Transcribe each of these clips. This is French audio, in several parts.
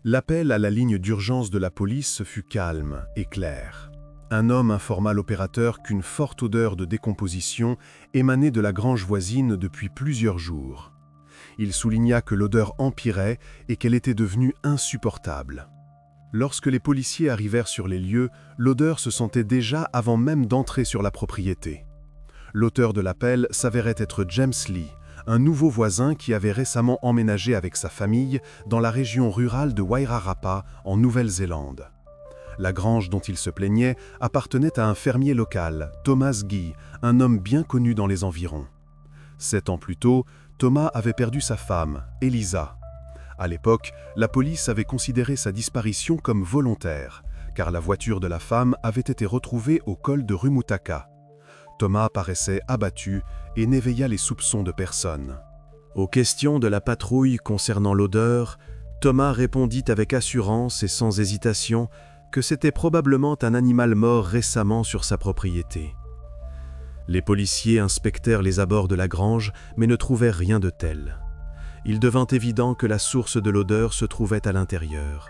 L'appel à la ligne d'urgence de la police fut calme et clair. Un homme informa l'opérateur qu'une forte odeur de décomposition émanait de la grange voisine depuis plusieurs jours. Il souligna que l'odeur empirait et qu'elle était devenue insupportable. Lorsque les policiers arrivèrent sur les lieux, l'odeur se sentait déjà avant même d'entrer sur la propriété. L'auteur de l'appel s'avérait être James Lee, un nouveau voisin qui avait récemment emménagé avec sa famille dans la région rurale de Wairarapa, en Nouvelle-Zélande. La grange dont il se plaignait appartenait à un fermier local, Thomas Guy, un homme bien connu dans les environs. 7 ans plus tôt, Thomas avait perdu sa femme, Elisa. À l'époque, la police avait considéré sa disparition comme volontaire, car la voiture de la femme avait été retrouvée au col de Rumutaka. Thomas paraissait abattu et n'éveilla les soupçons de personne. Aux questions de la patrouille concernant l'odeur, Thomas répondit avec assurance et sans hésitation que c'était probablement un animal mort récemment sur sa propriété. Les policiers inspectèrent les abords de la grange, mais ne trouvèrent rien de tel. Il devint évident que la source de l'odeur se trouvait à l'intérieur.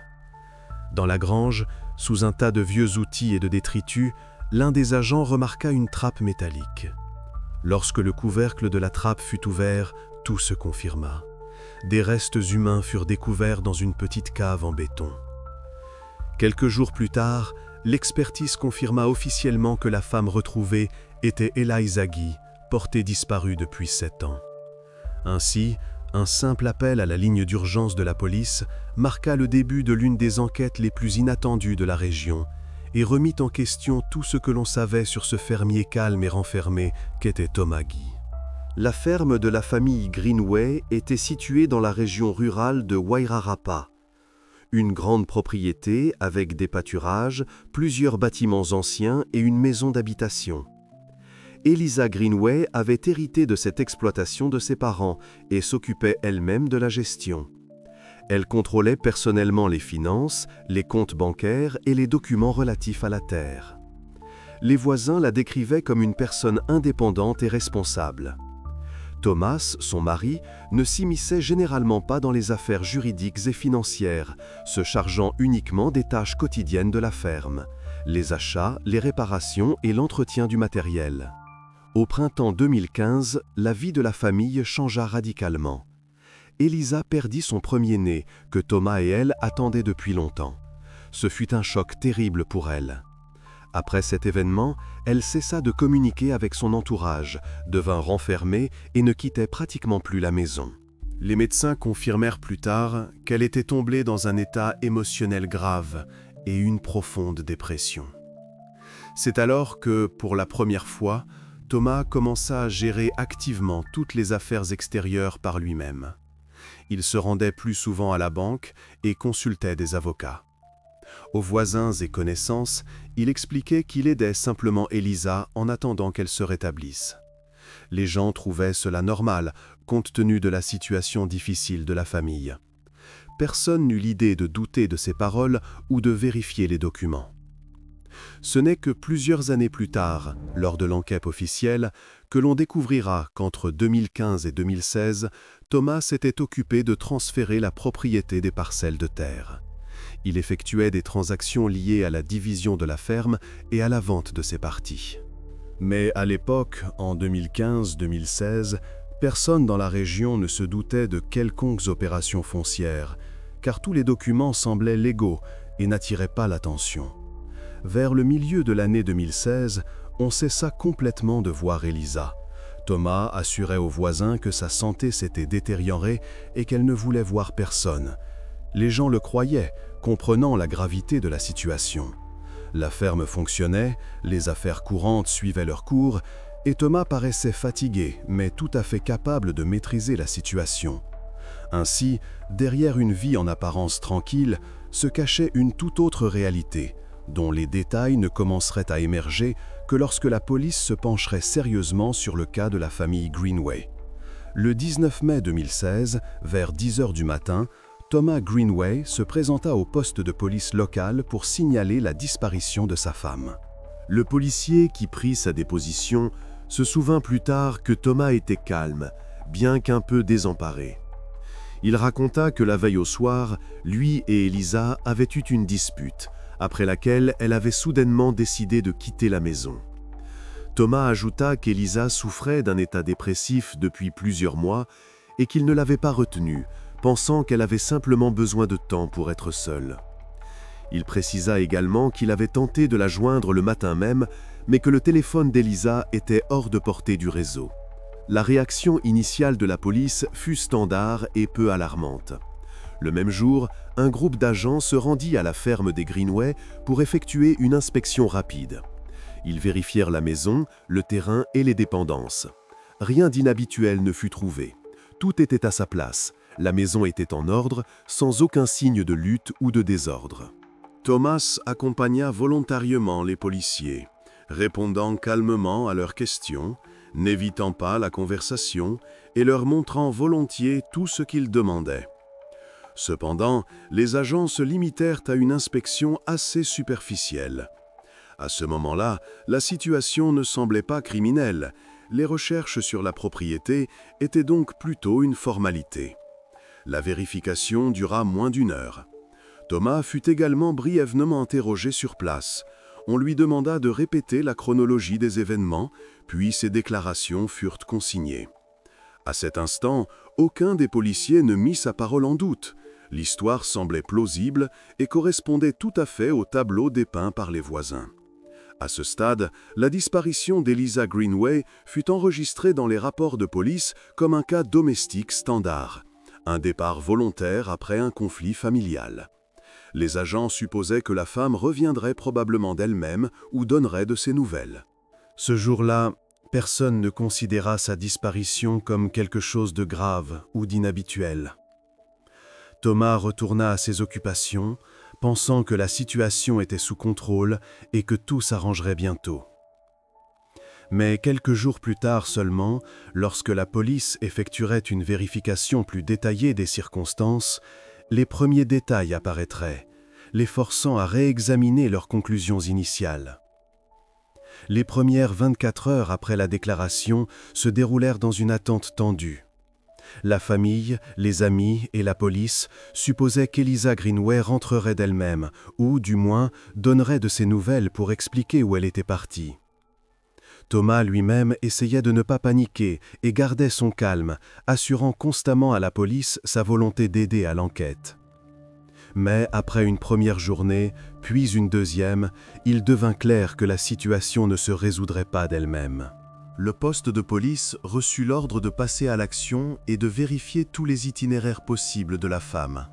Dans la grange, sous un tas de vieux outils et de détritus, l'un des agents remarqua une trappe métallique. Lorsque le couvercle de la trappe fut ouvert, tout se confirma. Des restes humains furent découverts dans une petite cave en béton. Quelques jours plus tard, l'expertise confirma officiellement que la femme retrouvée était Eliza Guy, portée disparue depuis 7 ans. Ainsi, un simple appel à la ligne d'urgence de la police marqua le début de l'une des enquêtes les plus inattendues de la région et remit en question tout ce que l'on savait sur ce fermier calme et renfermé qu'était Thomas Guy. La ferme de la famille Greenway était située dans la région rurale de Wairarapa. Une grande propriété avec des pâturages, plusieurs bâtiments anciens et une maison d'habitation. Elisa Greenway avait hérité de cette exploitation de ses parents et s'occupait elle-même de la gestion. Elle contrôlait personnellement les finances, les comptes bancaires et les documents relatifs à la terre. Les voisins la décrivaient comme une personne indépendante et responsable. Thomas, son mari, ne s'immisçait généralement pas dans les affaires juridiques et financières, se chargeant uniquement des tâches quotidiennes de la ferme, les achats, les réparations et l'entretien du matériel. Au printemps 2015, la vie de la famille changea radicalement. Elisa perdit son premier-né, que Thomas et elle attendaient depuis longtemps. Ce fut un choc terrible pour elle. Après cet événement, elle cessa de communiquer avec son entourage, devint renfermée et ne quittait pratiquement plus la maison. Les médecins confirmèrent plus tard qu'elle était tombée dans un état émotionnel grave et une profonde dépression. C'est alors que, pour la première fois, Thomas commença à gérer activement toutes les affaires extérieures par lui-même. Il se rendait plus souvent à la banque et consultait des avocats. Aux voisins et connaissances, il expliquait qu'il aidait simplement Elisa en attendant qu'elle se rétablisse. Les gens trouvaient cela normal, compte tenu de la situation difficile de la famille. Personne n'eut l'idée de douter de ses paroles ou de vérifier les documents. Ce n'est que plusieurs années plus tard, lors de l'enquête officielle, que l'on découvrira qu'entre 2015 et 2016, Thomas s'était occupé de transférer la propriété des parcelles de terre. Il effectuait des transactions liées à la division de la ferme et à la vente de ses parties. Mais à l'époque, en 2015-2016, personne dans la région ne se doutait de quelconques opérations foncières, car tous les documents semblaient légaux et n'attiraient pas l'attention. Vers le milieu de l'année 2016, on cessa complètement de voir Elisa. Thomas assurait aux voisins que sa santé s'était détériorée et qu'elle ne voulait voir personne. Les gens le croyaient, comprenant la gravité de la situation. La ferme fonctionnait, les affaires courantes suivaient leur cours, et Thomas paraissait fatigué, mais tout à fait capable de maîtriser la situation. Ainsi, derrière une vie en apparence tranquille, se cachait une toute autre réalité, dont les détails ne commenceraient à émerger que lorsque la police se pencherait sérieusement sur le cas de la famille Greenway. Le 19 mai 2016, vers 10 h du matin, Thomas Greenway se présenta au poste de police local pour signaler la disparition de sa femme. Le policier qui prit sa déposition se souvint plus tard que Thomas était calme, bien qu'un peu désemparé. Il raconta que la veille au soir, lui et Elisa avaient eu une dispute, après laquelle elle avait soudainement décidé de quitter la maison. Thomas ajouta qu'Elisa souffrait d'un état dépressif depuis plusieurs mois et qu'il ne l'avait pas retenue, pensant qu'elle avait simplement besoin de temps pour être seule. Il précisa également qu'il avait tenté de la joindre le matin même, mais que le téléphone d'Elisa était hors de portée du réseau. La réaction initiale de la police fut standard et peu alarmante. Le même jour, un groupe d'agents se rendit à la ferme des Greenway pour effectuer une inspection rapide. Ils vérifièrent la maison, le terrain et les dépendances. Rien d'inhabituel ne fut trouvé. Tout était à sa place. La maison était en ordre, sans aucun signe de lutte ou de désordre. Thomas accompagna volontairement les policiers, répondant calmement à leurs questions, n'évitant pas la conversation et leur montrant volontiers tout ce qu'ils demandaient. Cependant, les agents se limitèrent à une inspection assez superficielle. À ce moment-là, la situation ne semblait pas criminelle. Les recherches sur la propriété étaient donc plutôt une formalité. La vérification dura moins d'1 heure. Thomas fut également brièvement interrogé sur place. On lui demanda de répéter la chronologie des événements, puis ses déclarations furent consignées. À cet instant, aucun des policiers ne mit sa parole en doute. L'histoire semblait plausible et correspondait tout à fait au tableau dépeint par les voisins. À ce stade, la disparition d'Elisa Greenway fut enregistrée dans les rapports de police comme un cas domestique standard, un départ volontaire après un conflit familial. Les agents supposaient que la femme reviendrait probablement d'elle-même ou donnerait de ses nouvelles. Ce jour-là, personne ne considéra sa disparition comme quelque chose de grave ou d'inhabituel. Thomas retourna à ses occupations, pensant que la situation était sous contrôle et que tout s'arrangerait bientôt. Mais quelques jours plus tard seulement, lorsque la police effectuerait une vérification plus détaillée des circonstances, les premiers détails apparaîtraient, les forçant à réexaminer leurs conclusions initiales. Les premières 24 heures après la déclaration se déroulèrent dans une attente tendue. La famille, les amis et la police supposaient qu'Elisa Greenway rentrerait d'elle-même, ou du moins donnerait de ses nouvelles pour expliquer où elle était partie. Thomas lui-même essayait de ne pas paniquer et gardait son calme, assurant constamment à la police sa volonté d'aider à l'enquête. Mais après une première journée, puis une deuxième, il devint clair que la situation ne se résoudrait pas d'elle-même. Le poste de police reçut l'ordre de passer à l'action et de vérifier tous les itinéraires possibles de la femme.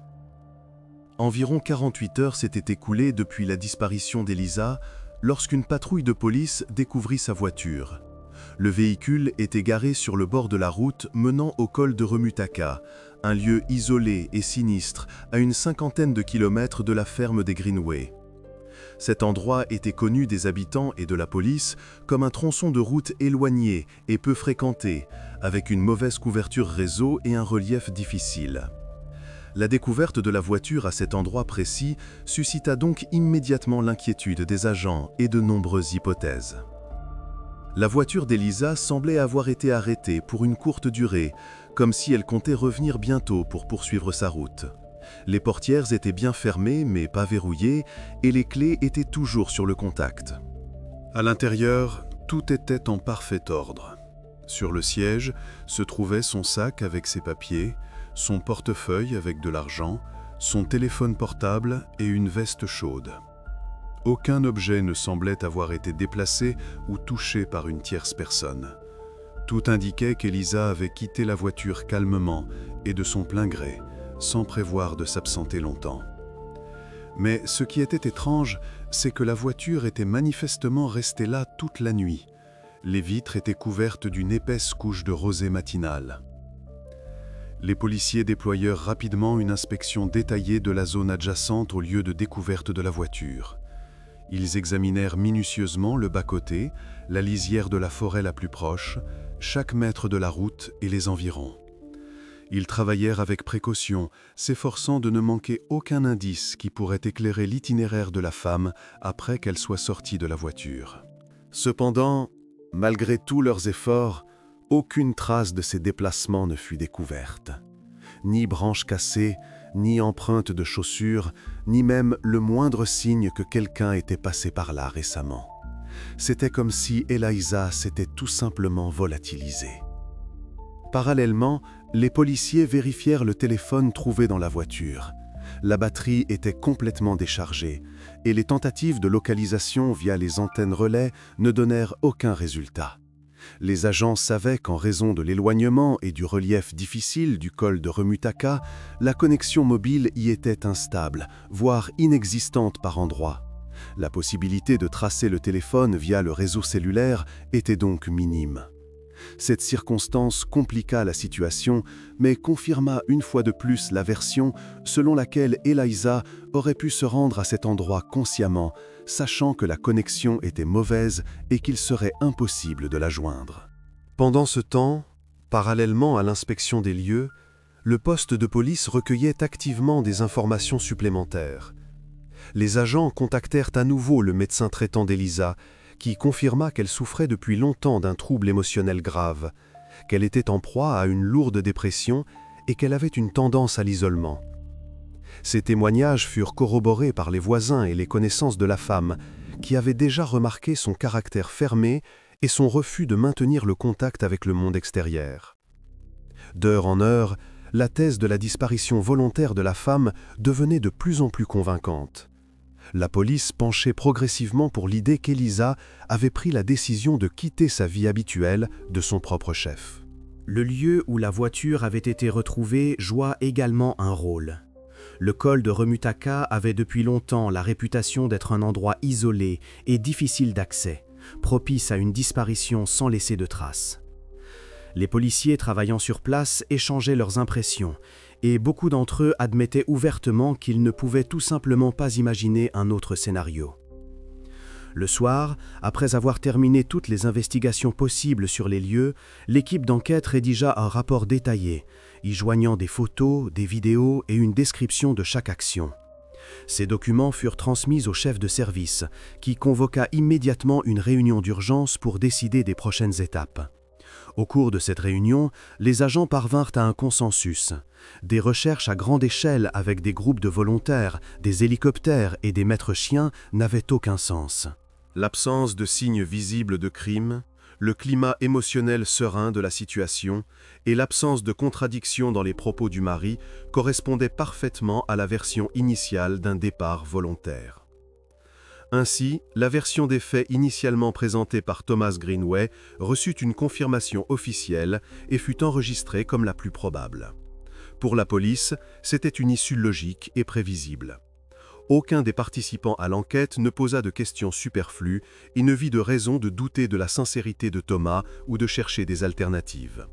Environ 48 heures s'étaient écoulées depuis la disparition d'Elisa lorsqu'une patrouille de police découvrit sa voiture. Le véhicule était garé sur le bord de la route menant au col de Remutaka, un lieu isolé et sinistre à une 50aine de kilomètres de la ferme des Greenway. Cet endroit était connu des habitants et de la police comme un tronçon de route éloigné et peu fréquenté, avec une mauvaise couverture réseau et un relief difficile. La découverte de la voiture à cet endroit précis suscita donc immédiatement l'inquiétude des agents et de nombreuses hypothèses. La voiture d'Elisa semblait avoir été arrêtée pour une courte durée, comme si elle comptait revenir bientôt pour poursuivre sa route. Les portières étaient bien fermées mais pas verrouillées et les clés étaient toujours sur le contact. À l'intérieur, tout était en parfait ordre. Sur le siège se trouvait son sac avec ses papiers, son portefeuille avec de l'argent, son téléphone portable et une veste chaude. Aucun objet ne semblait avoir été déplacé ou touché par une tierce personne. Tout indiquait qu'Elisa avait quitté la voiture calmement et de son plein gré, sans prévoir de s'absenter longtemps. Mais ce qui était étrange, c'est que la voiture était manifestement restée là toute la nuit. Les vitres étaient couvertes d'une épaisse couche de rosée matinale. Les policiers déployèrent rapidement une inspection détaillée de la zone adjacente au lieu de découverte de la voiture. Ils examinèrent minutieusement le bas-côté, la lisière de la forêt la plus proche, chaque mètre de la route et les environs. Ils travaillèrent avec précaution, s'efforçant de ne manquer aucun indice qui pourrait éclairer l'itinéraire de la femme après qu'elle soit sortie de la voiture. Cependant, malgré tous leurs efforts, aucune trace de ses déplacements ne fut découverte. Ni branche cassée, ni empreinte de chaussures, ni même le moindre signe que quelqu'un était passé par là récemment. C'était comme si Eliza s'était tout simplement volatilisée. Parallèlement, les policiers vérifièrent le téléphone trouvé dans la voiture. La batterie était complètement déchargée et les tentatives de localisation via les antennes relais ne donnèrent aucun résultat. Les agents savaient qu'en raison de l'éloignement et du relief difficile du col de Remutaka, la connexion mobile y était instable, voire inexistante par endroits. La possibilité de tracer le téléphone via le réseau cellulaire était donc minime. Cette circonstance compliqua la situation, mais confirma une fois de plus la version selon laquelle Eliza aurait pu se rendre à cet endroit consciemment, sachant que la connexion était mauvaise et qu'il serait impossible de la joindre. Pendant ce temps, parallèlement à l'inspection des lieux, le poste de police recueillait activement des informations supplémentaires. Les agents contactèrent à nouveau le médecin traitant d'Eliza, qui confirma qu'elle souffrait depuis longtemps d'un trouble émotionnel grave, qu'elle était en proie à une lourde dépression et qu'elle avait une tendance à l'isolement. Ces témoignages furent corroborés par les voisins et les connaissances de la femme, qui avaient déjà remarqué son caractère fermé et son refus de maintenir le contact avec le monde extérieur. D'heure en heure, la thèse de la disparition volontaire de la femme devenait de plus en plus convaincante. La police penchait progressivement pour l'idée qu'Eliza avait pris la décision de quitter sa vie habituelle de son propre chef. Le lieu où la voiture avait été retrouvée joua également un rôle. Le col de Remutaka avait depuis longtemps la réputation d'être un endroit isolé et difficile d'accès, propice à une disparition sans laisser de traces. Les policiers travaillant sur place échangeaient leurs impressions, et beaucoup d'entre eux admettaient ouvertement qu'ils ne pouvaient tout simplement pas imaginer un autre scénario. Le soir, après avoir terminé toutes les investigations possibles sur les lieux, l'équipe d'enquête rédigea un rapport détaillé, y joignant des photos, des vidéos et une description de chaque action. Ces documents furent transmis au chef de service, qui convoqua immédiatement une réunion d'urgence pour décider des prochaines étapes. Au cours de cette réunion, les agents parvinrent à un consensus. Des recherches à grande échelle avec des groupes de volontaires, des hélicoptères et des maîtres-chiens n'avaient aucun sens. L'absence de signes visibles de crime, le climat émotionnel serein de la situation et l'absence de contradiction dans les propos du mari correspondaient parfaitement à la version initiale d'un départ volontaire. Ainsi, la version des faits initialement présentée par Thomas Greenway reçut une confirmation officielle et fut enregistrée comme la plus probable. Pour la police, c'était une issue logique et prévisible. Aucun des participants à l'enquête ne posa de questions superflues et ne vit de raison de douter de la sincérité de Thomas ou de chercher des alternatives.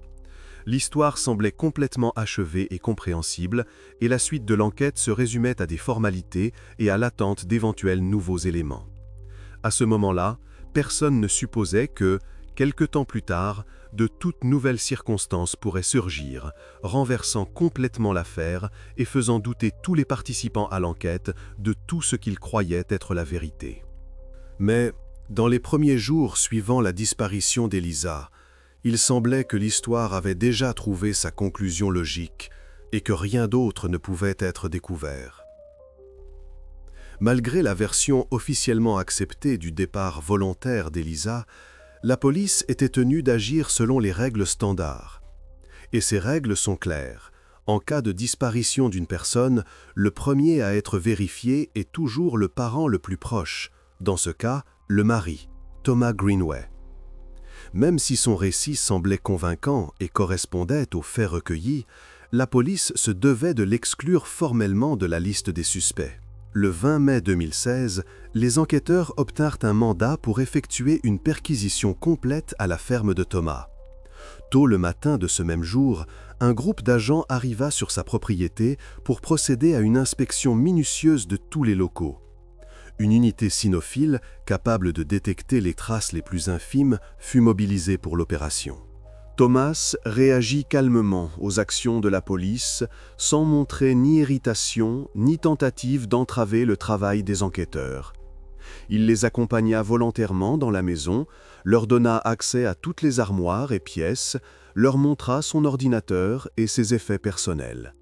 L'histoire semblait complètement achevée et compréhensible, et la suite de l'enquête se résumait à des formalités et à l'attente d'éventuels nouveaux éléments. À ce moment-là, personne ne supposait que, quelque temps plus tard, de toutes nouvelles circonstances pourraient surgir, renversant complètement l'affaire et faisant douter tous les participants à l'enquête de tout ce qu'ils croyaient être la vérité. Mais, dans les premiers jours suivant la disparition d'Eliza, il semblait que l'histoire avait déjà trouvé sa conclusion logique et que rien d'autre ne pouvait être découvert. Malgré la version officiellement acceptée du départ volontaire d'Eliza, la police était tenue d'agir selon les règles standards. Et ces règles sont claires. En cas de disparition d'une personne, le premier à être vérifié est toujours le parent le plus proche, dans ce cas, le mari, Thomas Greenway. Même si son récit semblait convaincant et correspondait aux faits recueillis, la police se devait de l'exclure formellement de la liste des suspects. Le 20 mai 2016, les enquêteurs obtinrent un mandat pour effectuer une perquisition complète à la ferme de Thomas. Tôt le matin de ce même jour, un groupe d'agents arriva sur sa propriété pour procéder à une inspection minutieuse de tous les locaux. Une unité cynophile, capable de détecter les traces les plus infimes, fut mobilisée pour l'opération. Thomas réagit calmement aux actions de la police, sans montrer ni irritation, ni tentative d'entraver le travail des enquêteurs. Il les accompagna volontairement dans la maison, leur donna accès à toutes les armoires et pièces, leur montra son ordinateur et ses effets personnels.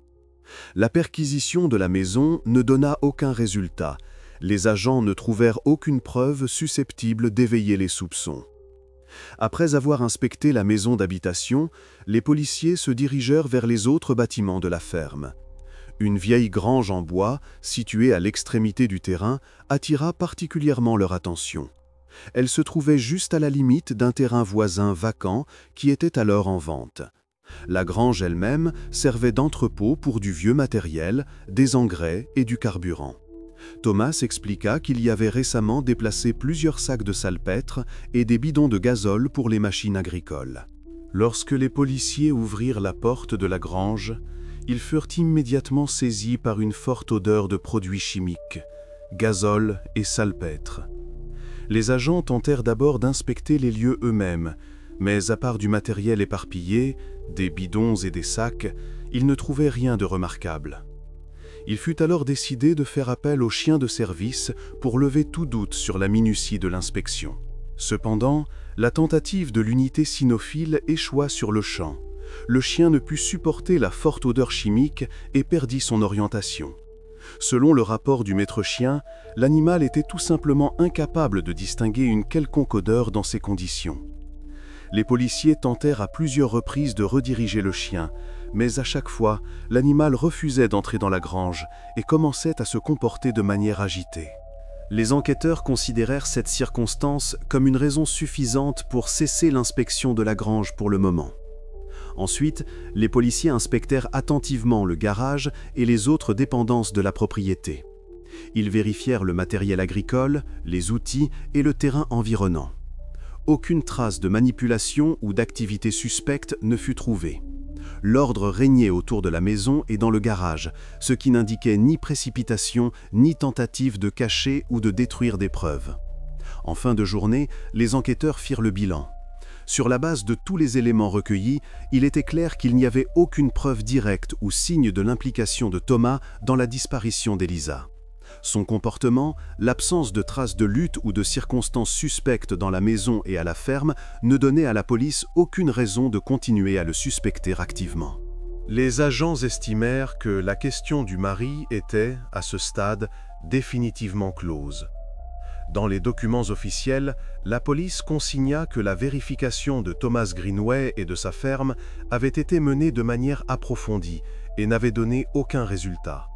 La perquisition de la maison ne donna aucun résultat. Les agents ne trouvèrent aucune preuve susceptible d'éveiller les soupçons. Après avoir inspecté la maison d'habitation, les policiers se dirigèrent vers les autres bâtiments de la ferme. Une vieille grange en bois, située à l'extrémité du terrain, attira particulièrement leur attention. Elle se trouvait juste à la limite d'un terrain voisin vacant qui était alors en vente. La grange elle-même servait d'entrepôt pour du vieux matériel, des engrais et du carburant. Thomas expliqua qu'il y avait récemment déplacé plusieurs sacs de salpêtre et des bidons de gazole pour les machines agricoles. Lorsque les policiers ouvrirent la porte de la grange, ils furent immédiatement saisis par une forte odeur de produits chimiques, gazole et salpêtre. Les agents tentèrent d'abord d'inspecter les lieux eux-mêmes, mais à part du matériel éparpillé, des bidons et des sacs, ils ne trouvaient rien de remarquable. Il fut alors décidé de faire appel aux chiens de service pour lever tout doute sur la minutie de l'inspection. Cependant, la tentative de l'unité cynophile échoua sur le champ. Le chien ne put supporter la forte odeur chimique et perdit son orientation. Selon le rapport du maître chien, l'animal était tout simplement incapable de distinguer une quelconque odeur dans ces conditions. Les policiers tentèrent à plusieurs reprises de rediriger le chien, mais à chaque fois, l'animal refusait d'entrer dans la grange et commençait à se comporter de manière agitée. Les enquêteurs considérèrent cette circonstance comme une raison suffisante pour cesser l'inspection de la grange pour le moment. Ensuite, les policiers inspectèrent attentivement le garage et les autres dépendances de la propriété. Ils vérifièrent le matériel agricole, les outils et le terrain environnant. Aucune trace de manipulation ou d'activité suspecte ne fut trouvée. L'ordre régnait autour de la maison et dans le garage, ce qui n'indiquait ni précipitation, ni tentative de cacher ou de détruire des preuves. En fin de journée, les enquêteurs firent le bilan. Sur la base de tous les éléments recueillis, il était clair qu'il n'y avait aucune preuve directe ou signe de l'implication de Thomas dans la disparition d'Elisa. Son comportement, l'absence de traces de lutte ou de circonstances suspectes dans la maison et à la ferme ne donnaient à la police aucune raison de continuer à le suspecter activement. Les agents estimèrent que la question du mari était, à ce stade, définitivement close. Dans les documents officiels, la police consigna que la vérification de Thomas Greenway et de sa ferme avait été menée de manière approfondie et n'avait donné aucun résultat.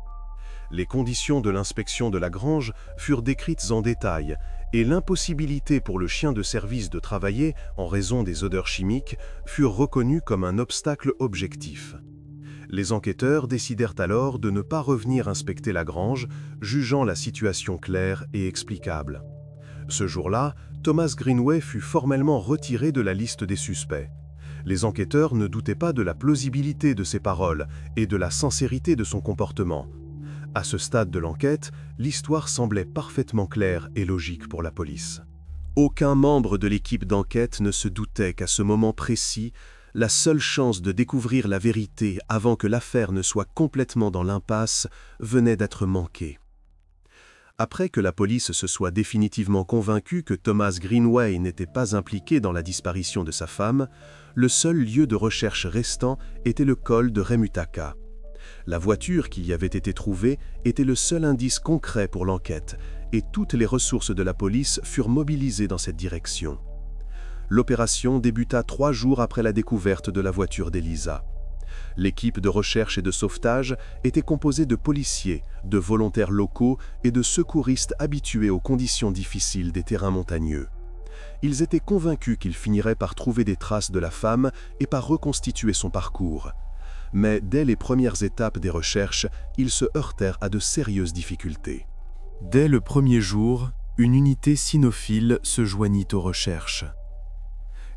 Les conditions de l'inspection de la grange furent décrites en détail et l'impossibilité pour le chien de service de travailler en raison des odeurs chimiques furent reconnues comme un obstacle objectif. Les enquêteurs décidèrent alors de ne pas revenir inspecter la grange, jugeant la situation claire et explicable. Ce jour-là, Thomas Greenway fut formellement retiré de la liste des suspects. Les enquêteurs ne doutaient pas de la plausibilité de ses paroles et de la sincérité de son comportement. À ce stade de l'enquête, l'histoire semblait parfaitement claire et logique pour la police. Aucun membre de l'équipe d'enquête ne se doutait qu'à ce moment précis, la seule chance de découvrir la vérité avant que l'affaire ne soit complètement dans l'impasse venait d'être manquée. Après que la police se soit définitivement convaincue que Thomas Greenway n'était pas impliqué dans la disparition de sa femme, le seul lieu de recherche restant était le col de Remutaka. La voiture qui y avait été trouvée était le seul indice concret pour l'enquête, et toutes les ressources de la police furent mobilisées dans cette direction. L'opération débuta 3 jours après la découverte de la voiture d'Elisa. L'équipe de recherche et de sauvetage était composée de policiers, de volontaires locaux et de secouristes habitués aux conditions difficiles des terrains montagneux. Ils étaient convaincus qu'ils finiraient par trouver des traces de la femme et par reconstituer son parcours. Mais dès les premières étapes des recherches, ils se heurtèrent à de sérieuses difficultés. Dès le premier jour, une unité cynophile se joignit aux recherches.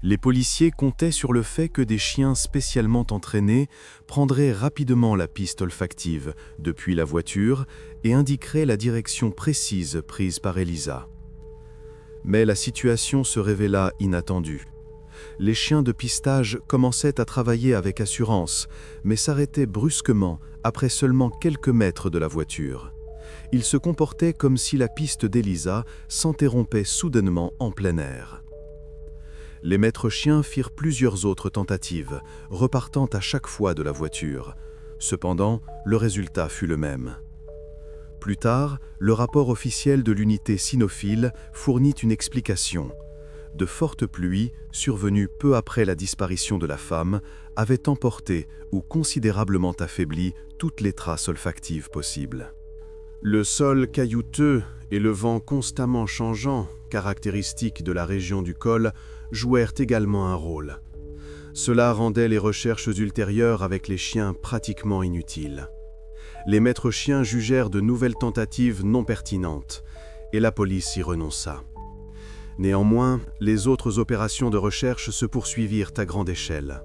Les policiers comptaient sur le fait que des chiens spécialement entraînés prendraient rapidement la piste olfactive depuis la voiture et indiqueraient la direction précise prise par Elisa. Mais la situation se révéla inattendue. Les chiens de pistage commençaient à travailler avec assurance, mais s'arrêtaient brusquement après seulement quelques mètres de la voiture. Ils se comportaient comme si la piste d'Elisa s'interrompait soudainement en plein air. Les maîtres chiens firent plusieurs autres tentatives, repartant à chaque fois de la voiture. Cependant, le résultat fut le même. Plus tard, le rapport officiel de l'unité cynophile fournit une explication. De fortes pluies, survenues peu après la disparition de la femme, avaient emporté ou considérablement affaibli toutes les traces olfactives possibles. Le sol caillouteux et le vent constamment changeant, caractéristiques de la région du col, jouèrent également un rôle. Cela rendait les recherches ultérieures avec les chiens pratiquement inutiles. Les maîtres chiens jugèrent de nouvelles tentatives non pertinentes, et la police y renonça. Néanmoins, les autres opérations de recherche se poursuivirent à grande échelle.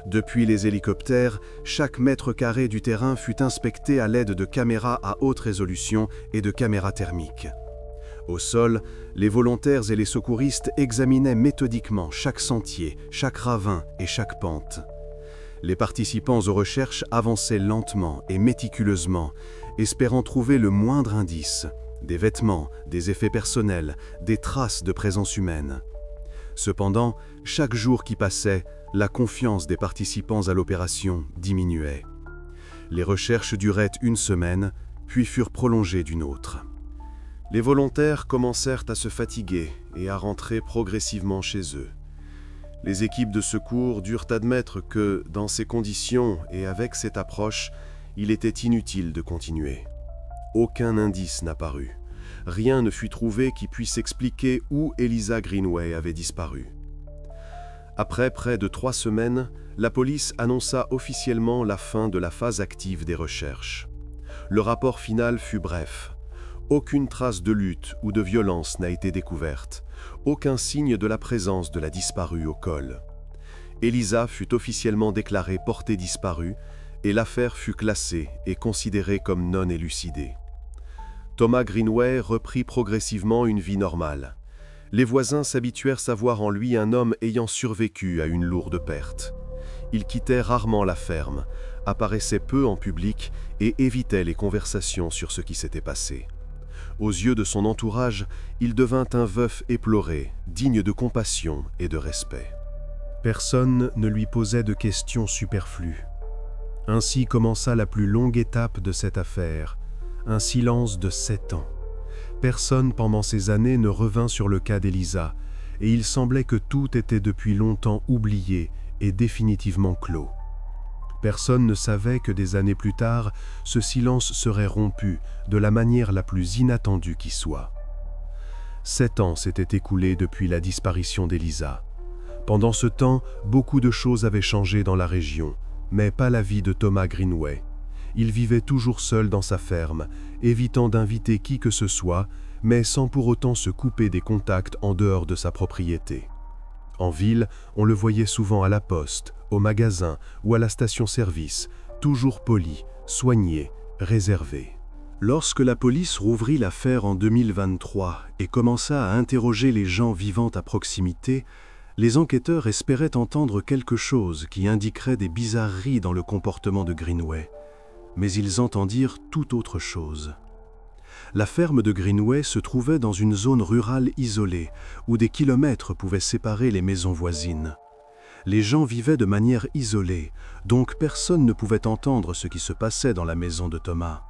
Depuis les hélicoptères, chaque mètre carré du terrain fut inspecté à l'aide de caméras à haute résolution et de caméras thermiques. Au sol, les volontaires et les secouristes examinaient méthodiquement chaque sentier, chaque ravin et chaque pente. Les participants aux recherches avançaient lentement et méticuleusement, espérant trouver le moindre indice, des vêtements, des effets personnels, des traces de présence humaine. Cependant, chaque jour qui passait, la confiance des participants à l'opération diminuait. Les recherches duraient une semaine, puis furent prolongées d'une autre. Les volontaires commencèrent à se fatiguer et à rentrer progressivement chez eux. Les équipes de secours durent admettre que, dans ces conditions et avec cette approche, il était inutile de continuer. Aucun indice n'apparut. Rien ne fut trouvé qui puisse expliquer où Eliza Greenway avait disparu. Après près de 3 semaines, la police annonça officiellement la fin de la phase active des recherches. Le rapport final fut bref. Aucune trace de lutte ou de violence n'a été découverte. Aucun signe de la présence de la disparue au col. Eliza fut officiellement déclarée portée disparue et l'affaire fut classée et considérée comme non élucidée. Thomas Greenway reprit progressivement une vie normale. Les voisins s'habituèrent à voir en lui un homme ayant survécu à une lourde perte. Il quittait rarement la ferme, apparaissait peu en public et évitait les conversations sur ce qui s'était passé. Aux yeux de son entourage, il devint un veuf éploré, digne de compassion et de respect. Personne ne lui posait de questions superflues. Ainsi commença la plus longue étape de cette affaire, un silence de 7 ans. Personne pendant ces années ne revint sur le cas d'Eliza, et il semblait que tout était depuis longtemps oublié et définitivement clos. Personne ne savait que des années plus tard, ce silence serait rompu de la manière la plus inattendue qui soit. 7 ans s'étaient écoulés depuis la disparition d'Eliza. Pendant ce temps, beaucoup de choses avaient changé dans la région, mais pas la vie de Thomas Greenway. Il vivait toujours seul dans sa ferme, évitant d'inviter qui que ce soit, mais sans pour autant se couper des contacts en dehors de sa propriété. En ville, on le voyait souvent à la poste, au magasin ou à la station-service, toujours poli, soigné, réservé. Lorsque la police rouvrit l'affaire en 2023 et commença à interroger les gens vivant à proximité, les enquêteurs espéraient entendre quelque chose qui indiquerait des bizarreries dans le comportement de Greenway. Mais ils entendirent tout autre chose. La ferme de Greenway se trouvait dans une zone rurale isolée, où des kilomètres pouvaient séparer les maisons voisines. Les gens vivaient de manière isolée, donc personne ne pouvait entendre ce qui se passait dans la maison de Thomas.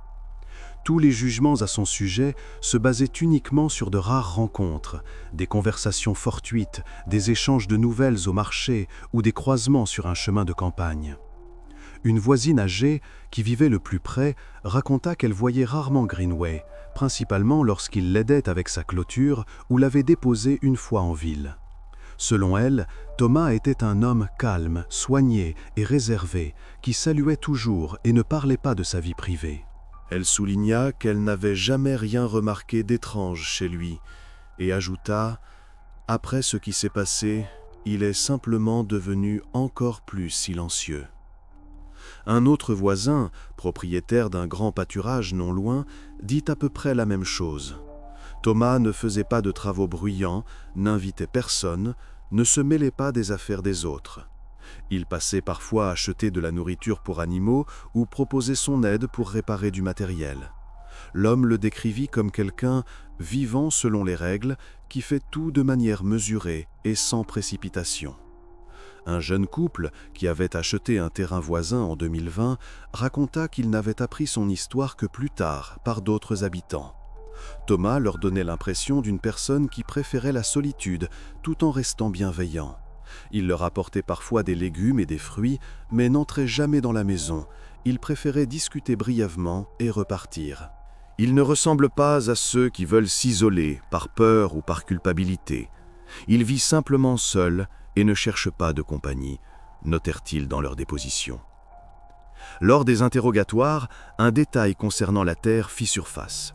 Tous les jugements à son sujet se basaient uniquement sur de rares rencontres, des conversations fortuites, des échanges de nouvelles au marché ou des croisements sur un chemin de campagne. Une voisine âgée, qui vivait le plus près, raconta qu'elle voyait rarement Greenway, principalement lorsqu'il l'aidait avec sa clôture ou l'avait déposé une fois en ville. Selon elle, Thomas était un homme calme, soigné et réservé, qui saluait toujours et ne parlait pas de sa vie privée. Elle souligna qu'elle n'avait jamais rien remarqué d'étrange chez lui, et ajouta « Après ce qui s'est passé, il est simplement devenu encore plus silencieux. » Un autre voisin, propriétaire d'un grand pâturage non loin, dit à peu près la même chose. Thomas ne faisait pas de travaux bruyants, n'invitait personne, ne se mêlait pas des affaires des autres. Il passait parfois acheter de la nourriture pour animaux ou proposait son aide pour réparer du matériel. L'homme le décrivit comme quelqu'un vivant selon les règles, qui fait tout de manière mesurée et sans précipitation. Un jeune couple, qui avait acheté un terrain voisin en 2020, raconta qu'il n'avait appris son histoire que plus tard, par d'autres habitants. Thomas leur donnait l'impression d'une personne qui préférait la solitude, tout en restant bienveillant. Il leur apportait parfois des légumes et des fruits, mais n'entrait jamais dans la maison. Il préférait discuter brièvement et repartir. Il ne ressemble pas à ceux qui veulent s'isoler par peur ou par culpabilité. Il vit simplement seul et ne cherche pas de compagnie, notèrent-ils dans leur déposition. Lors des interrogatoires, un détail concernant la terre fit surface.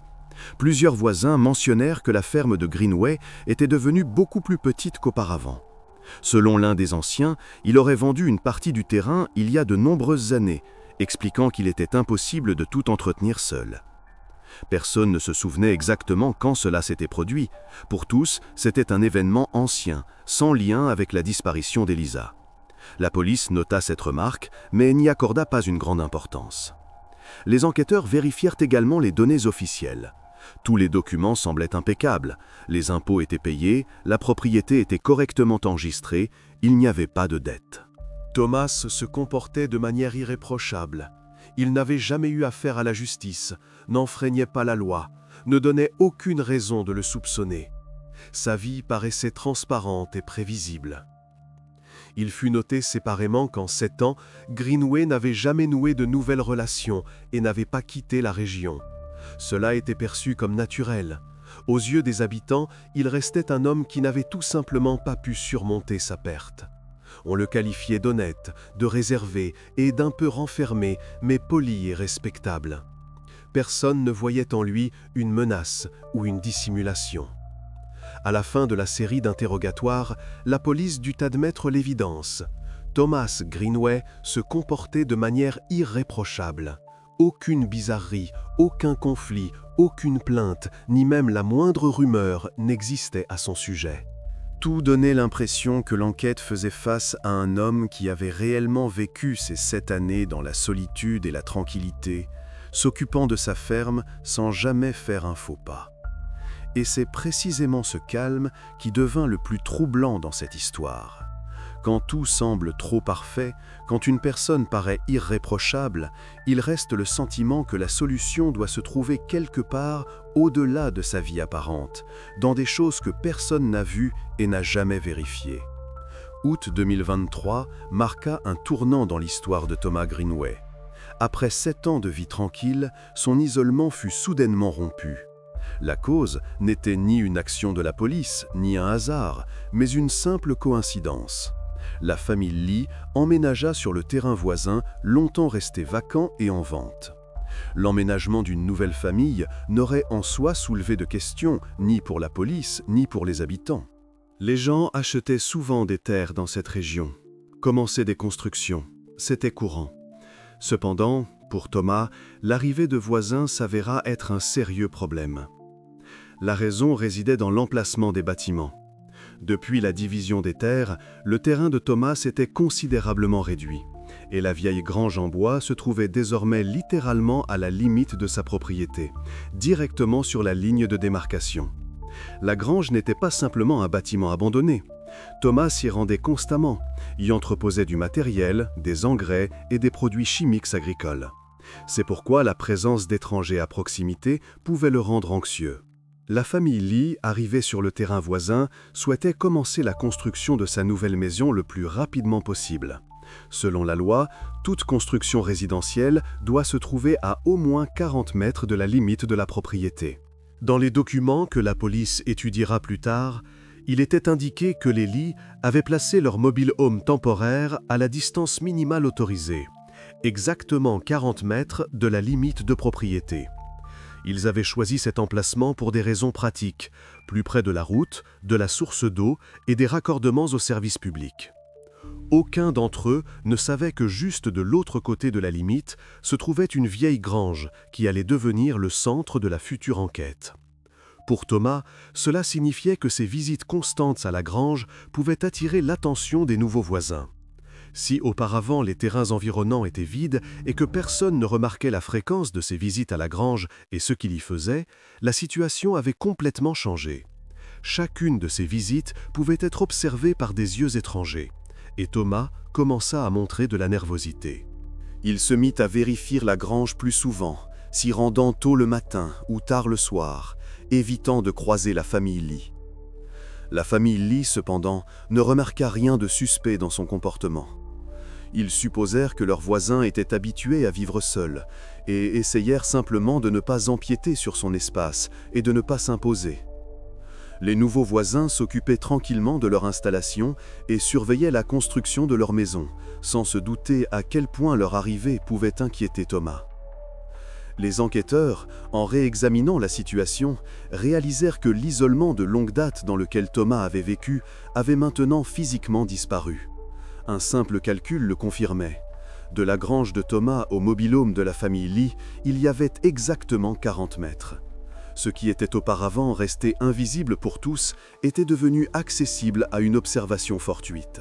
Plusieurs voisins mentionnèrent que la ferme de Greenway était devenue beaucoup plus petite qu'auparavant. Selon l'un des anciens, il aurait vendu une partie du terrain il y a de nombreuses années, expliquant qu'il était impossible de tout entretenir seul. Personne ne se souvenait exactement quand cela s'était produit. Pour tous, c'était un événement ancien, sans lien avec la disparition d'Elisa. La police nota cette remarque, mais n'y accorda pas une grande importance. Les enquêteurs vérifièrent également les données officielles. Tous les documents semblaient impeccables, les impôts étaient payés, la propriété était correctement enregistrée, il n'y avait pas de dette. Thomas se comportait de manière irréprochable. Il n'avait jamais eu affaire à la justice, n'enfreignait pas la loi, ne donnait aucune raison de le soupçonner. Sa vie paraissait transparente et prévisible. Il fut noté séparément qu'en 7 ans, Greenway n'avait jamais noué de nouvelles relations et n'avait pas quitté la région. Cela était perçu comme naturel. Aux yeux des habitants, il restait un homme qui n'avait tout simplement pas pu surmonter sa perte. On le qualifiait d'honnête, de réservé et d'un peu renfermé, mais poli et respectable. Personne ne voyait en lui une menace ou une dissimulation. À la fin de la série d'interrogatoires, la police dut admettre l'évidence. Thomas Greenway se comportait de manière irréprochable. Aucune bizarrerie, aucun conflit, aucune plainte, ni même la moindre rumeur n'existait à son sujet. Tout donnait l'impression que l'enquête faisait face à un homme qui avait réellement vécu ces 7 années dans la solitude et la tranquillité, s'occupant de sa ferme sans jamais faire un faux pas. Et c'est précisément ce calme qui devint le plus troublant dans cette histoire. Quand tout semble trop parfait, quand une personne paraît irréprochable, il reste le sentiment que la solution doit se trouver quelque part au-delà de sa vie apparente, dans des choses que personne n'a vues et n'a jamais vérifiées. Août 2023 marqua un tournant dans l'histoire de Thomas Greenway. Après 7 ans de vie tranquille, son isolement fut soudainement rompu. La cause n'était ni une action de la police, ni un hasard, mais une simple coïncidence. La famille Lee emménagea sur le terrain voisin, longtemps resté vacant et en vente. L'emménagement d'une nouvelle famille n'aurait en soi soulevé de questions, ni pour la police, ni pour les habitants. Les gens achetaient souvent des terres dans cette région, commençaient des constructions, c'était courant. Cependant, pour Thomas, l'arrivée de voisins s'avéra être un sérieux problème. La raison résidait dans l'emplacement des bâtiments. Depuis la division des terres, le terrain de Thomas s'était considérablement réduit, et la vieille grange en bois se trouvait désormais littéralement à la limite de sa propriété, directement sur la ligne de démarcation. La grange n'était pas simplement un bâtiment abandonné. Thomas s'y rendait constamment, y entreposait du matériel, des engrais et des produits chimiques agricoles. C'est pourquoi la présence d'étrangers à proximité pouvait le rendre anxieux. La famille Lee, arrivée sur le terrain voisin, souhaitait commencer la construction de sa nouvelle maison le plus rapidement possible. Selon la loi, toute construction résidentielle doit se trouver à au moins 40 mètres de la limite de la propriété. Dans les documents que la police étudiera plus tard, il était indiqué que les Lee avaient placé leur mobile home temporaire à la distance minimale autorisée, exactement 40 mètres de la limite de propriété. Ils avaient choisi cet emplacement pour des raisons pratiques, plus près de la route, de la source d'eau et des raccordements aux services publics. Aucun d'entre eux ne savait que juste de l'autre côté de la limite se trouvait une vieille grange qui allait devenir le centre de la future enquête. Pour Thomas, cela signifiait que ses visites constantes à la grange pouvaient attirer l'attention des nouveaux voisins. Si auparavant les terrains environnants étaient vides et que personne ne remarquait la fréquence de ces visites à la grange et ce qu'il y faisait, la situation avait complètement changé. Chacune de ces visites pouvait être observée par des yeux étrangers. et Thomas commença à montrer de la nervosité. Il se mit à vérifier la grange plus souvent, s'y rendant tôt le matin ou tard le soir, évitant de croiser la famille Lee. La famille Lee, cependant, ne remarqua rien de suspect dans son comportement. Ils supposèrent que leurs voisins étaient habitués à vivre seuls et essayèrent simplement de ne pas empiéter sur son espace et de ne pas s'imposer. Les nouveaux voisins s'occupaient tranquillement de leur installation et surveillaient la construction de leur maison, sans se douter à quel point leur arrivée pouvait inquiéter Thomas. Les enquêteurs, en réexaminant la situation, réalisèrent que l'isolement de longue date dans lequel Thomas avait vécu avait maintenant physiquement disparu. Un simple calcul le confirmait. De la grange de Thomas au mobil-home de la famille Lee, il y avait exactement 40 mètres. Ce qui était auparavant resté invisible pour tous était devenu accessible à une observation fortuite.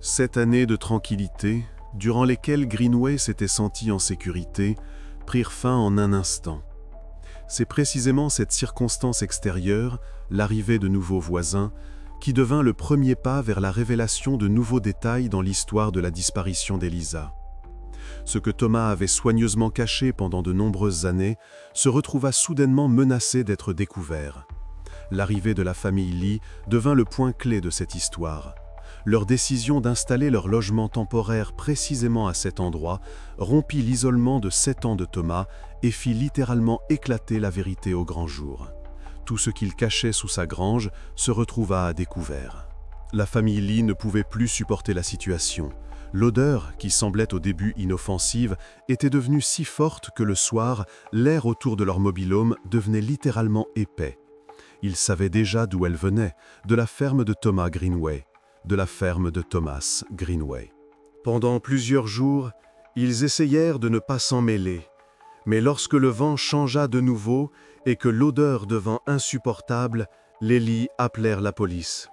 7 années de tranquillité, durant lesquelles Greenway s'était senti en sécurité, prirent fin en un instant. C'est précisément cette circonstance extérieure, l'arrivée de nouveaux voisins, qui devint le premier pas vers la révélation de nouveaux détails dans l'histoire de la disparition d'Elisa. Ce que Thomas avait soigneusement caché pendant de nombreuses années se retrouva soudainement menacé d'être découvert. L'arrivée de la famille Lee devint le point clé de cette histoire. Leur décision d'installer leur logement temporaire précisément à cet endroit rompit l'isolement de 7 ans de Thomas et fit littéralement éclater la vérité au grand jour. Tout ce qu'il cachait sous sa grange se retrouva à découvert. La famille Lee ne pouvait plus supporter la situation. L'odeur, qui semblait au début inoffensive, était devenue si forte que le soir, l'air autour de leur mobil-home devenait littéralement épais. Ils savaient déjà d'où elle venait, de la ferme de Thomas Greenway, de la ferme de Thomas Greenway. Pendant plusieurs jours, ils essayèrent de ne pas s'en mêler, mais lorsque le vent changea de nouveau et que l'odeur devint insupportable, les Lee appelèrent la police.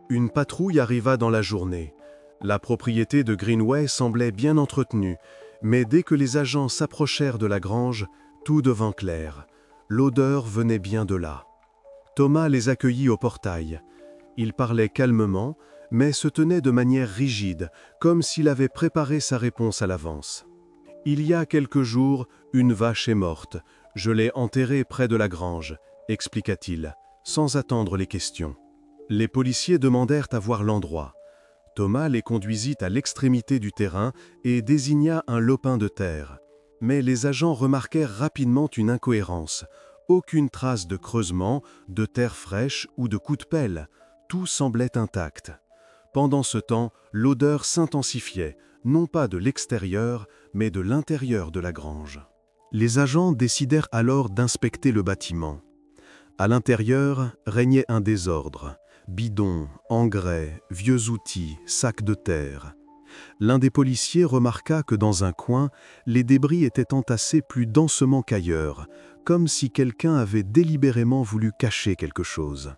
Une patrouille arriva dans la journée. La propriété de Greenway semblait bien entretenue, mais dès que les agents s'approchèrent de la grange, tout devint clair. L'odeur venait bien de là. Thomas les accueillit au portail. Il parlait calmement, mais se tenait de manière rigide, comme s'il avait préparé sa réponse à l'avance. « Il y a quelques jours, une vache est morte. Je l'ai enterrée près de la grange, » expliqua-t-il, sans attendre les questions. Les policiers demandèrent à voir l'endroit. Thomas les conduisit à l'extrémité du terrain et désigna un lopin de terre. Mais les agents remarquèrent rapidement une incohérence. Aucune trace de creusement, de terre fraîche ou de coup de pelle. Tout semblait intact. Pendant ce temps, l'odeur s'intensifiait, non pas de l'extérieur, mais de l'intérieur de la grange. Les agents décidèrent alors d'inspecter le bâtiment. À l'intérieur régnait un désordre. Bidons, engrais, vieux outils, sacs de terre. L'un des policiers remarqua que dans un coin, les débris étaient entassés plus densément qu'ailleurs, comme si quelqu'un avait délibérément voulu cacher quelque chose.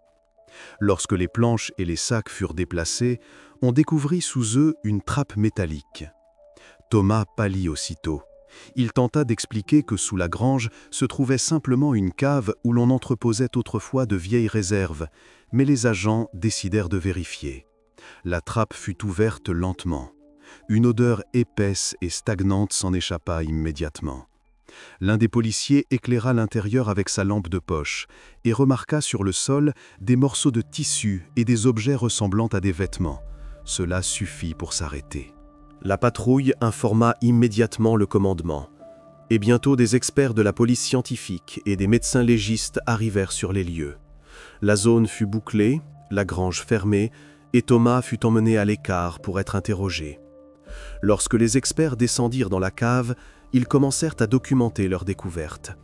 Lorsque les planches et les sacs furent déplacés, on découvrit sous eux une trappe métallique. Thomas pâlit aussitôt. Il tenta d'expliquer que sous la grange se trouvait simplement une cave où l'on entreposait autrefois de vieilles réserves, mais les agents décidèrent de vérifier. La trappe fut ouverte lentement. Une odeur épaisse et stagnante s'en échappa immédiatement. L'un des policiers éclaira l'intérieur avec sa lampe de poche et remarqua sur le sol des morceaux de tissu et des objets ressemblant à des vêtements. Cela suffit pour s'arrêter. La patrouille informa immédiatement le commandement. Et bientôt des experts de la police scientifique et des médecins légistes arrivèrent sur les lieux. La zone fut bouclée, la grange fermée, et Thomas fut emmené à l'écart pour être interrogé. Lorsque les experts descendirent dans la cave, ils commencèrent à documenter leur découverte.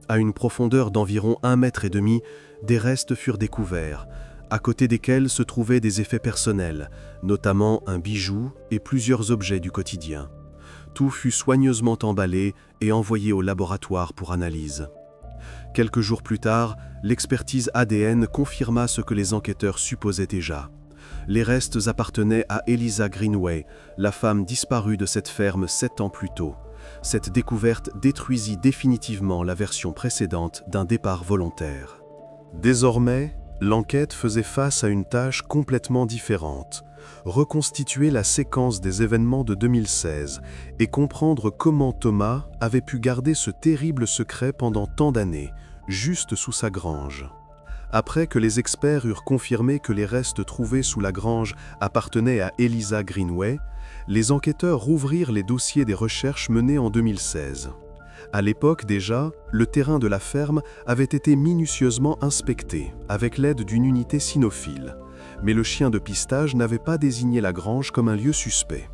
À une profondeur d'environ 1,5 mètre, des restes furent découverts, à côté desquels se trouvaient des effets personnels, notamment un bijou et plusieurs objets du quotidien. Tout fut soigneusement emballé et envoyé au laboratoire pour analyse. Quelques jours plus tard, l'expertise ADN confirma ce que les enquêteurs supposaient déjà. Les restes appartenaient à Elisa Greenway, la femme disparue de cette ferme 7 ans plus tôt. Cette découverte détruisit définitivement la version précédente d'un départ volontaire. Désormais, l'enquête faisait face à une tâche complètement différente, reconstituer la séquence des événements de 2016 et comprendre comment Thomas avait pu garder ce terrible secret pendant tant d'années, juste sous sa grange. Après que les experts eurent confirmé que les restes trouvés sous la grange appartenaient à Eliza Greenway, les enquêteurs rouvrirent les dossiers des recherches menées en 2016. À l'époque déjà, le terrain de la ferme avait été minutieusement inspecté avec l'aide d'une unité cynophile, mais le chien de pistage n'avait pas désigné la grange comme un lieu suspect.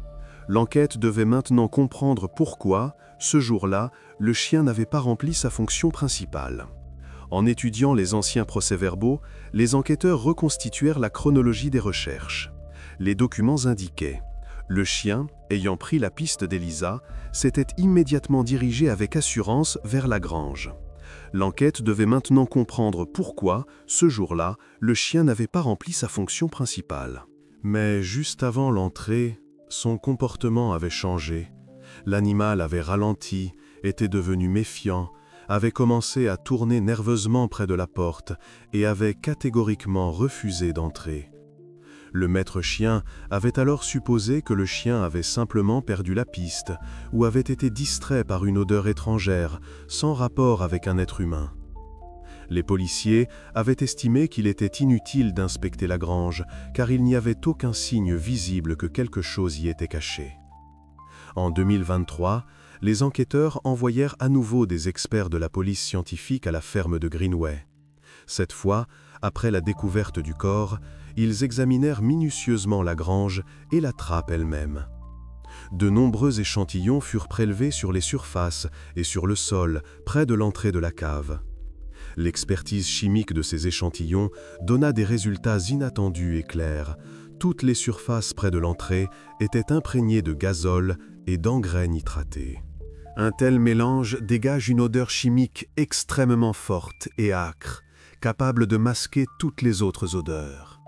L'enquête devait maintenant comprendre pourquoi, ce jour-là, le chien n'avait pas rempli sa fonction principale. En étudiant les anciens procès-verbaux, les enquêteurs reconstituèrent la chronologie des recherches. Les documents indiquaient: le chien, ayant pris la piste d'Eliza, s'était immédiatement dirigé avec assurance vers la grange. L'enquête devait maintenant comprendre pourquoi, ce jour-là, le chien n'avait pas rempli sa fonction principale. Mais juste avant l'entrée, son comportement avait changé. L'animal avait ralenti, était devenu méfiant, avait commencé à tourner nerveusement près de la porte et avait catégoriquement refusé d'entrer. Le maître chien avait alors supposé que le chien avait simplement perdu la piste ou avait été distrait par une odeur étrangère, sans rapport avec un être humain. Les policiers avaient estimé qu'il était inutile d'inspecter la grange, car il n'y avait aucun signe visible que quelque chose y était caché. En 2023, les enquêteurs envoyèrent à nouveau des experts de la police scientifique à la ferme de Greenway. Cette fois, après la découverte du corps, ils examinèrent minutieusement la grange et la trappe elle-même. De nombreux échantillons furent prélevés sur les surfaces et sur le sol, près de l'entrée de la cave. L'expertise chimique de ces échantillons donna des résultats inattendus et clairs. Toutes les surfaces près de l'entrée étaient imprégnées de gazole et d'engrais nitratés. Un tel mélange dégage une odeur chimique extrêmement forte et âcre, capable de masquer toutes les autres odeurs.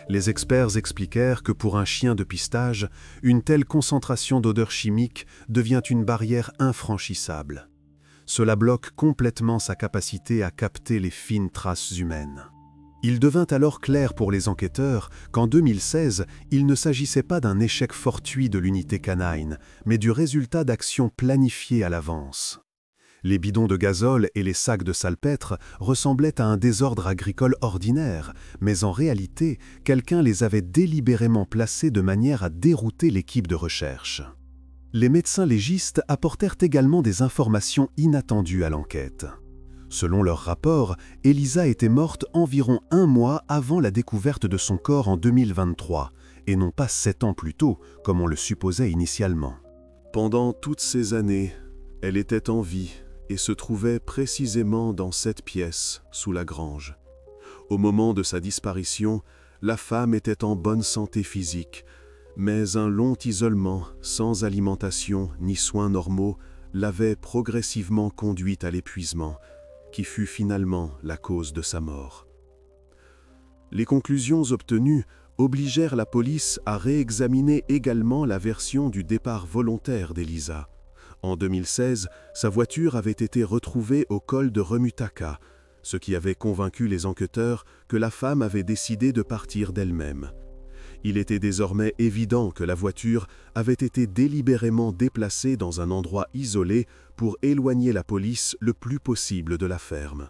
Les experts expliquèrent que pour un chien de pistage, une telle concentration d'odeurs chimiques devient une barrière infranchissable. Cela bloque complètement sa capacité à capter les fines traces humaines. Il devint alors clair pour les enquêteurs qu'en 2016, il ne s'agissait pas d'un échec fortuit de l'unité canine, mais du résultat d'actions planifiées à l'avance. Les bidons de gazole et les sacs de salpêtre ressemblaient à un désordre agricole ordinaire, mais en réalité, quelqu'un les avait délibérément placés de manière à dérouter l'équipe de recherche. Les médecins légistes apportèrent également des informations inattendues à l'enquête. Selon leur rapport, Eliza était morte environ 1 mois avant la découverte de son corps en 2023, et non pas 7 ans plus tôt, comme on le supposait initialement. Pendant toutes ces années, elle était en vie et se trouvait précisément dans cette pièce, sous la grange. Au moment de sa disparition, la femme était en bonne santé physique, mais un long isolement, sans alimentation ni soins normaux, l'avait progressivement conduite à l'épuisement, qui fut finalement la cause de sa mort. Les conclusions obtenues obligèrent la police à réexaminer également la version du départ volontaire d'Eliza. En 2016, sa voiture avait été retrouvée au col de Remutaka, ce qui avait convaincu les enquêteurs que la femme avait décidé de partir d'elle-même. Il était désormais évident que la voiture avait été délibérément déplacée dans un endroit isolé pour éloigner la police le plus possible de la ferme.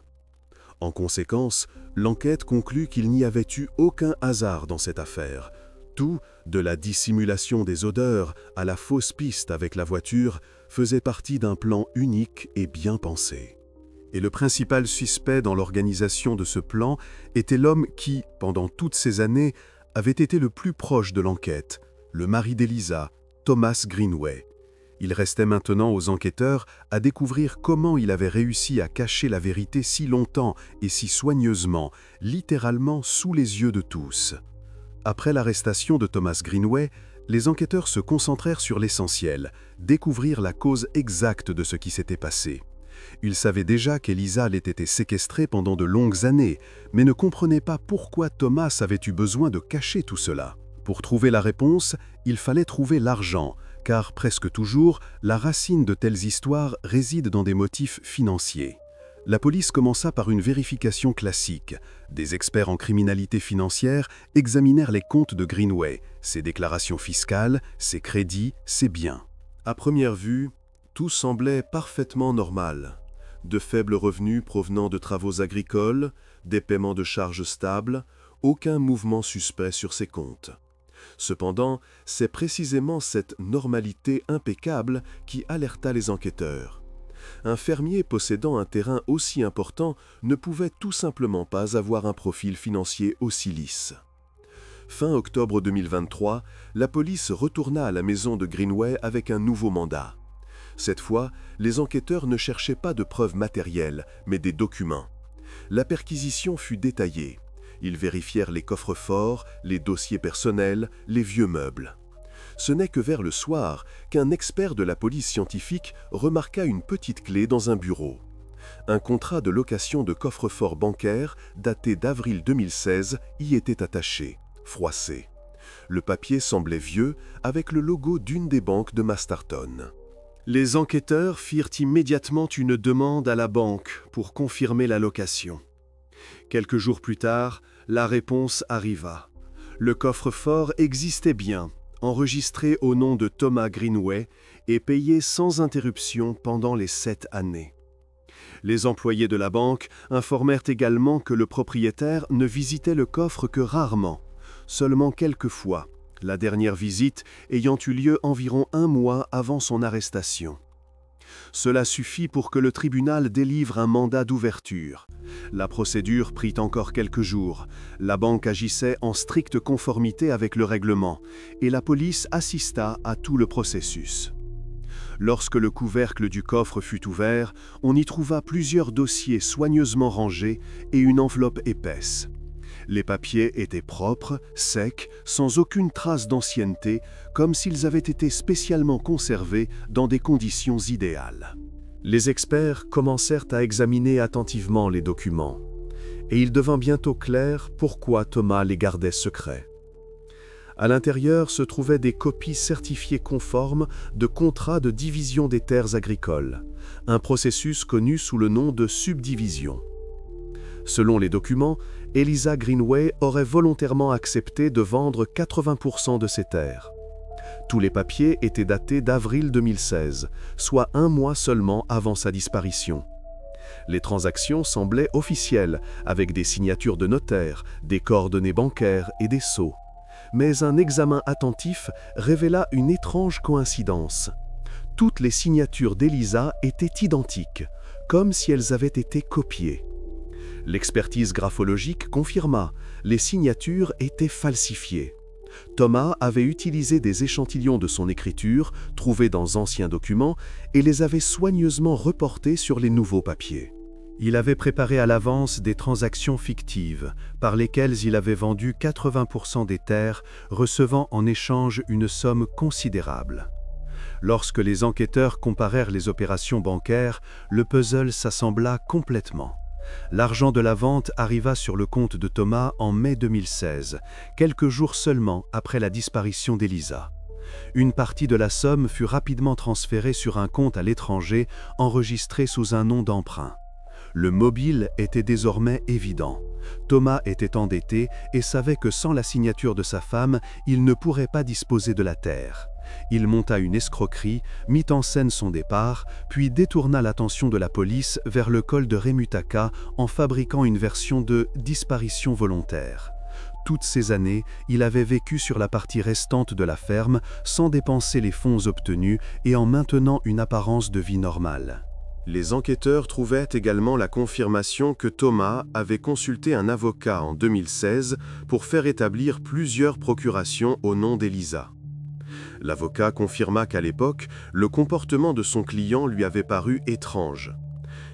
En conséquence, l'enquête conclut qu'il n'y avait eu aucun hasard dans cette affaire. Tout, de la dissimulation des odeurs à la fausse piste avec la voiture, faisait partie d'un plan unique et bien pensé. Et le principal suspect dans l'organisation de ce plan était l'homme qui, pendant toutes ces années, avait été le plus proche de l'enquête, le mari d'Eliza, Thomas Greenway. Il restait maintenant aux enquêteurs à découvrir comment il avait réussi à cacher la vérité si longtemps et si soigneusement, littéralement sous les yeux de tous. Après l'arrestation de Thomas Greenway, les enquêteurs se concentrèrent sur l'essentiel, découvrir la cause exacte de ce qui s'était passé. Ils savaient déjà qu'Eliza avait été séquestrée pendant de longues années, mais ne comprenaient pas pourquoi Thomas avait eu besoin de cacher tout cela. Pour trouver la réponse, il fallait trouver l'argent, car presque toujours, la racine de telles histoires réside dans des motifs financiers. La police commença par une vérification classique. Des experts en criminalité financière examinèrent les comptes de Greenway, ses déclarations fiscales, ses crédits, ses biens. À première vue, tout semblait parfaitement normal. De faibles revenus provenant de travaux agricoles, des paiements de charges stables, aucun mouvement suspect sur ses comptes. Cependant, c'est précisément cette normalité impeccable qui alerta les enquêteurs. Un fermier possédant un terrain aussi important ne pouvait tout simplement pas avoir un profil financier aussi lisse. Fin octobre 2023, la police retourna à la maison de Greenway avec un nouveau mandat. Cette fois, les enquêteurs ne cherchaient pas de preuves matérielles, mais des documents. La perquisition fut détaillée. Ils vérifièrent les coffres-forts, les dossiers personnels, les vieux meubles. Ce n'est que vers le soir qu'un expert de la police scientifique remarqua une petite clé dans un bureau. Un contrat de location de coffre-fort bancaire daté d'avril 2016 y était attaché, froissé. Le papier semblait vieux, avec le logo d'une des banques de Masterton. Les enquêteurs firent immédiatement une demande à la banque pour confirmer la location. Quelques jours plus tard, la réponse arriva. Le coffre-fort existait bien, enregistré au nom de Thomas Greenway et payé sans interruption pendant les 7 années. Les employés de la banque informèrent également que le propriétaire ne visitait le coffre que rarement, seulement quelques fois, la dernière visite ayant eu lieu environ 1 mois avant son arrestation. Cela suffit pour que le tribunal délivre un mandat d'ouverture. La procédure prit encore quelques jours. La banque agissait en stricte conformité avec le règlement et la police assista à tout le processus. Lorsque le couvercle du coffre fut ouvert, on y trouva plusieurs dossiers soigneusement rangés et une enveloppe épaisse. Les papiers étaient propres, secs, sans aucune trace d'ancienneté, comme s'ils avaient été spécialement conservés dans des conditions idéales. Les experts commencèrent à examiner attentivement les documents, et il devint bientôt clair pourquoi Thomas les gardait secrets. À l'intérieur se trouvaient des copies certifiées conformes de contrats de division des terres agricoles, un processus connu sous le nom de subdivision. Selon les documents, Eliza Greenway aurait volontairement accepté de vendre 80% de ses terres. Tous les papiers étaient datés d'avril 2016, soit 1 mois seulement avant sa disparition. Les transactions semblaient officielles, avec des signatures de notaires, des coordonnées bancaires et des sceaux. Mais un examen attentif révéla une étrange coïncidence. Toutes les signatures d'Eliza étaient identiques, comme si elles avaient été copiées. L'expertise graphologique confirma, les signatures étaient falsifiées. Thomas avait utilisé des échantillons de son écriture, trouvés dans anciens documents, et les avait soigneusement reportés sur les nouveaux papiers. Il avait préparé à l'avance des transactions fictives, par lesquelles il avait vendu 80% des terres, recevant en échange une somme considérable. Lorsque les enquêteurs comparèrent les opérations bancaires, le puzzle s'assembla complètement. L'argent de la vente arriva sur le compte de Thomas en mai 2016, quelques jours seulement après la disparition d'Eliza. Une partie de la somme fut rapidement transférée sur un compte à l'étranger enregistré sous un nom d'emprunt. Le mobile était désormais évident. Thomas était endetté et savait que sans la signature de sa femme, il ne pourrait pas disposer de la terre. Il monta une escroquerie, mit en scène son départ, puis détourna l'attention de la police vers le col de Remutaka en fabriquant une version de « disparition volontaire ». Toutes ces années, il avait vécu sur la partie restante de la ferme sans dépenser les fonds obtenus et en maintenant une apparence de vie normale. Les enquêteurs trouvaient également la confirmation que Thomas avait consulté un avocat en 2016 pour faire établir plusieurs procurations au nom d'Eliza. L'avocat confirma qu'à l'époque, le comportement de son client lui avait paru étrange.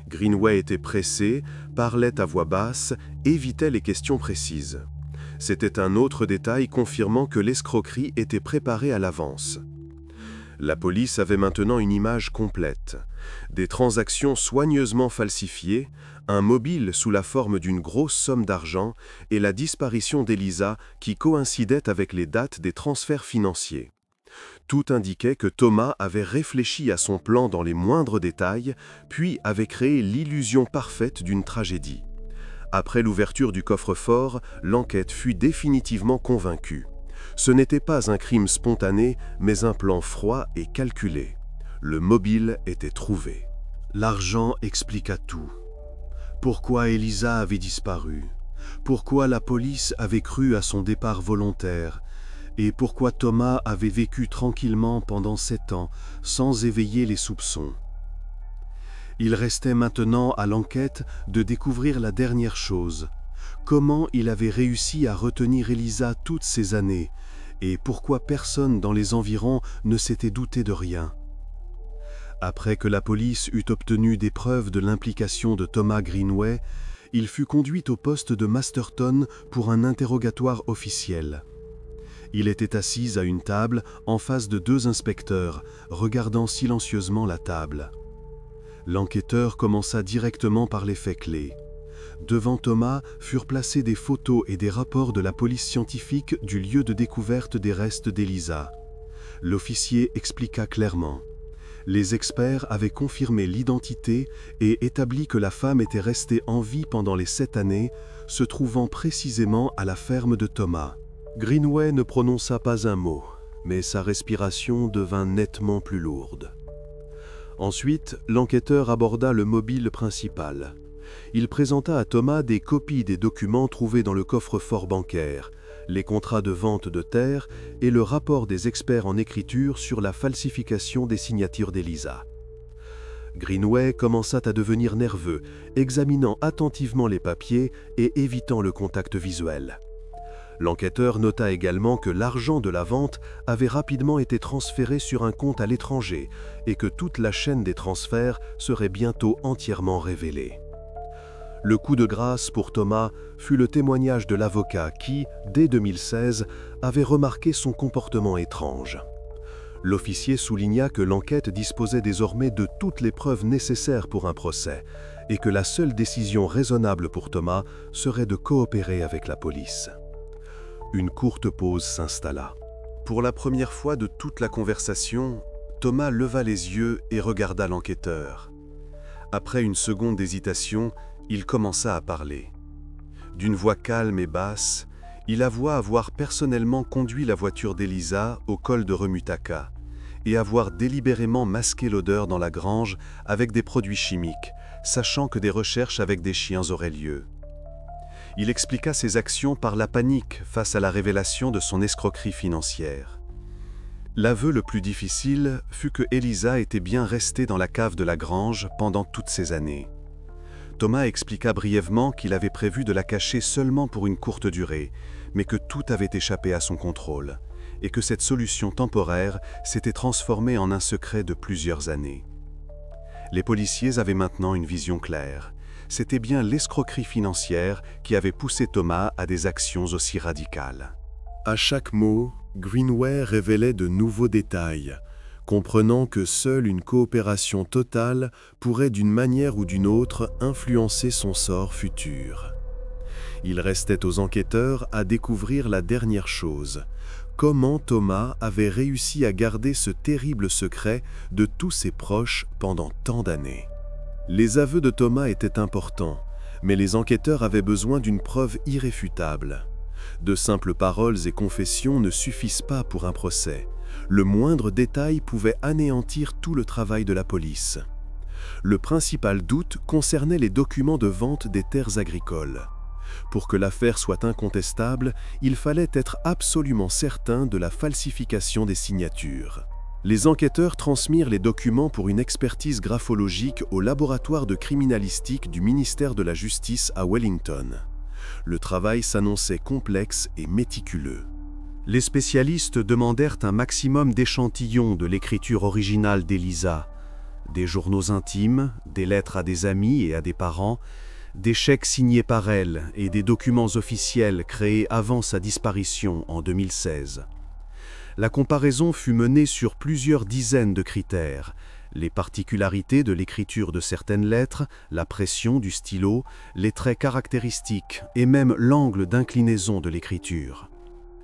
Greenway était pressé, parlait à voix basse, évitait les questions précises. C'était un autre détail confirmant que l'escroquerie était préparée à l'avance. La police avait maintenant une image complète. Des transactions soigneusement falsifiées, un mobile sous la forme d'une grosse somme d'argent et la disparition d'Eliza qui coïncidait avec les dates des transferts financiers. Tout indiquait que Thomas avait réfléchi à son plan dans les moindres détails, puis avait créé l'illusion parfaite d'une tragédie. Après l'ouverture du coffre-fort, l'enquête fut définitivement convaincue. Ce n'était pas un crime spontané, mais un plan froid et calculé. Le mobile était trouvé. L'argent expliqua tout. Pourquoi Elisa avait disparu? Pourquoi la police avait cru à son départ volontaire? Et pourquoi Thomas avait vécu tranquillement pendant 7 ans, sans éveiller les soupçons? Il restait maintenant à l'enquête de découvrir la dernière chose. Comment il avait réussi à retenir Elisa toutes ces années, et pourquoi personne dans les environs ne s'était douté de rien. Après que la police eut obtenu des preuves de l'implication de Thomas Greenway, il fut conduit au poste de Masterton pour un interrogatoire officiel. Il était assis à une table en face de 2 inspecteurs, regardant silencieusement la table. L'enquêteur commença directement par les faits clés. Devant Thomas furent placés des photos et des rapports de la police scientifique du lieu de découverte des restes d'Elisa. L'officier expliqua clairement. Les experts avaient confirmé l'identité et établi que la femme était restée en vie pendant les 7 années, se trouvant précisément à la ferme de Thomas. Greenway ne prononça pas un mot, mais sa respiration devint nettement plus lourde. Ensuite, l'enquêteur aborda le mobile principal. Il présenta à Thomas des copies des documents trouvés dans le coffre-fort bancaire, les contrats de vente de terre et le rapport des experts en écriture sur la falsification des signatures d'Elisa. Greenway commença à devenir nerveux, examinant attentivement les papiers et évitant le contact visuel. L'enquêteur nota également que l'argent de la vente avait rapidement été transféré sur un compte à l'étranger et que toute la chaîne des transferts serait bientôt entièrement révélée. Le coup de grâce pour Thomas fut le témoignage de l'avocat qui, dès 2016, avait remarqué son comportement étrange. L'officier souligna que l'enquête disposait désormais de toutes les preuves nécessaires pour un procès et que la seule décision raisonnable pour Thomas serait de coopérer avec la police. Une courte pause s'installa. Pour la première fois de toute la conversation, Thomas leva les yeux et regarda l'enquêteur. Après une seconde d'hésitation, il commença à parler. D'une voix calme et basse, il avoua avoir personnellement conduit la voiture d'Elisa au col de Remutaka et avoir délibérément masqué l'odeur dans la grange avec des produits chimiques, sachant que des recherches avec des chiens auraient lieu. Il expliqua ses actions par la panique face à la révélation de son escroquerie financière. L'aveu le plus difficile fut que Elisa était bien restée dans la cave de la grange pendant toutes ces années. Thomas expliqua brièvement qu'il avait prévu de la cacher seulement pour une courte durée, mais que tout avait échappé à son contrôle, et que cette solution temporaire s'était transformée en un secret de plusieurs années. Les policiers avaient maintenant une vision claire. C'était bien l'escroquerie financière qui avait poussé Thomas à des actions aussi radicales. À chaque mot, Greenway révélait de nouveaux détails, comprenant que seule une coopération totale pourrait d'une manière ou d'une autre influencer son sort futur. Il restait aux enquêteurs à découvrir la dernière chose, comment Thomas avait réussi à garder ce terrible secret de tous ses proches pendant tant d'années. Les aveux de Thomas étaient importants, mais les enquêteurs avaient besoin d'une preuve irréfutable. De simples paroles et confessions ne suffisent pas pour un procès. Le moindre détail pouvait anéantir tout le travail de la police. Le principal doute concernait les documents de vente des terres agricoles. Pour que l'affaire soit incontestable, il fallait être absolument certain de la falsification des signatures. Les enquêteurs transmirent les documents pour une expertise graphologique au laboratoire de criminalistique du ministère de la Justice à Wellington. Le travail s'annonçait complexe et méticuleux. Les spécialistes demandèrent un maximum d'échantillons de l'écriture originale d'Elisa, des journaux intimes, des lettres à des amis et à des parents, des chèques signés par elle et des documents officiels créés avant sa disparition en 2016. La comparaison fut menée sur plusieurs dizaines de critères, les particularités de l'écriture de certaines lettres, la pression du stylo, les traits caractéristiques et même l'angle d'inclinaison de l'écriture.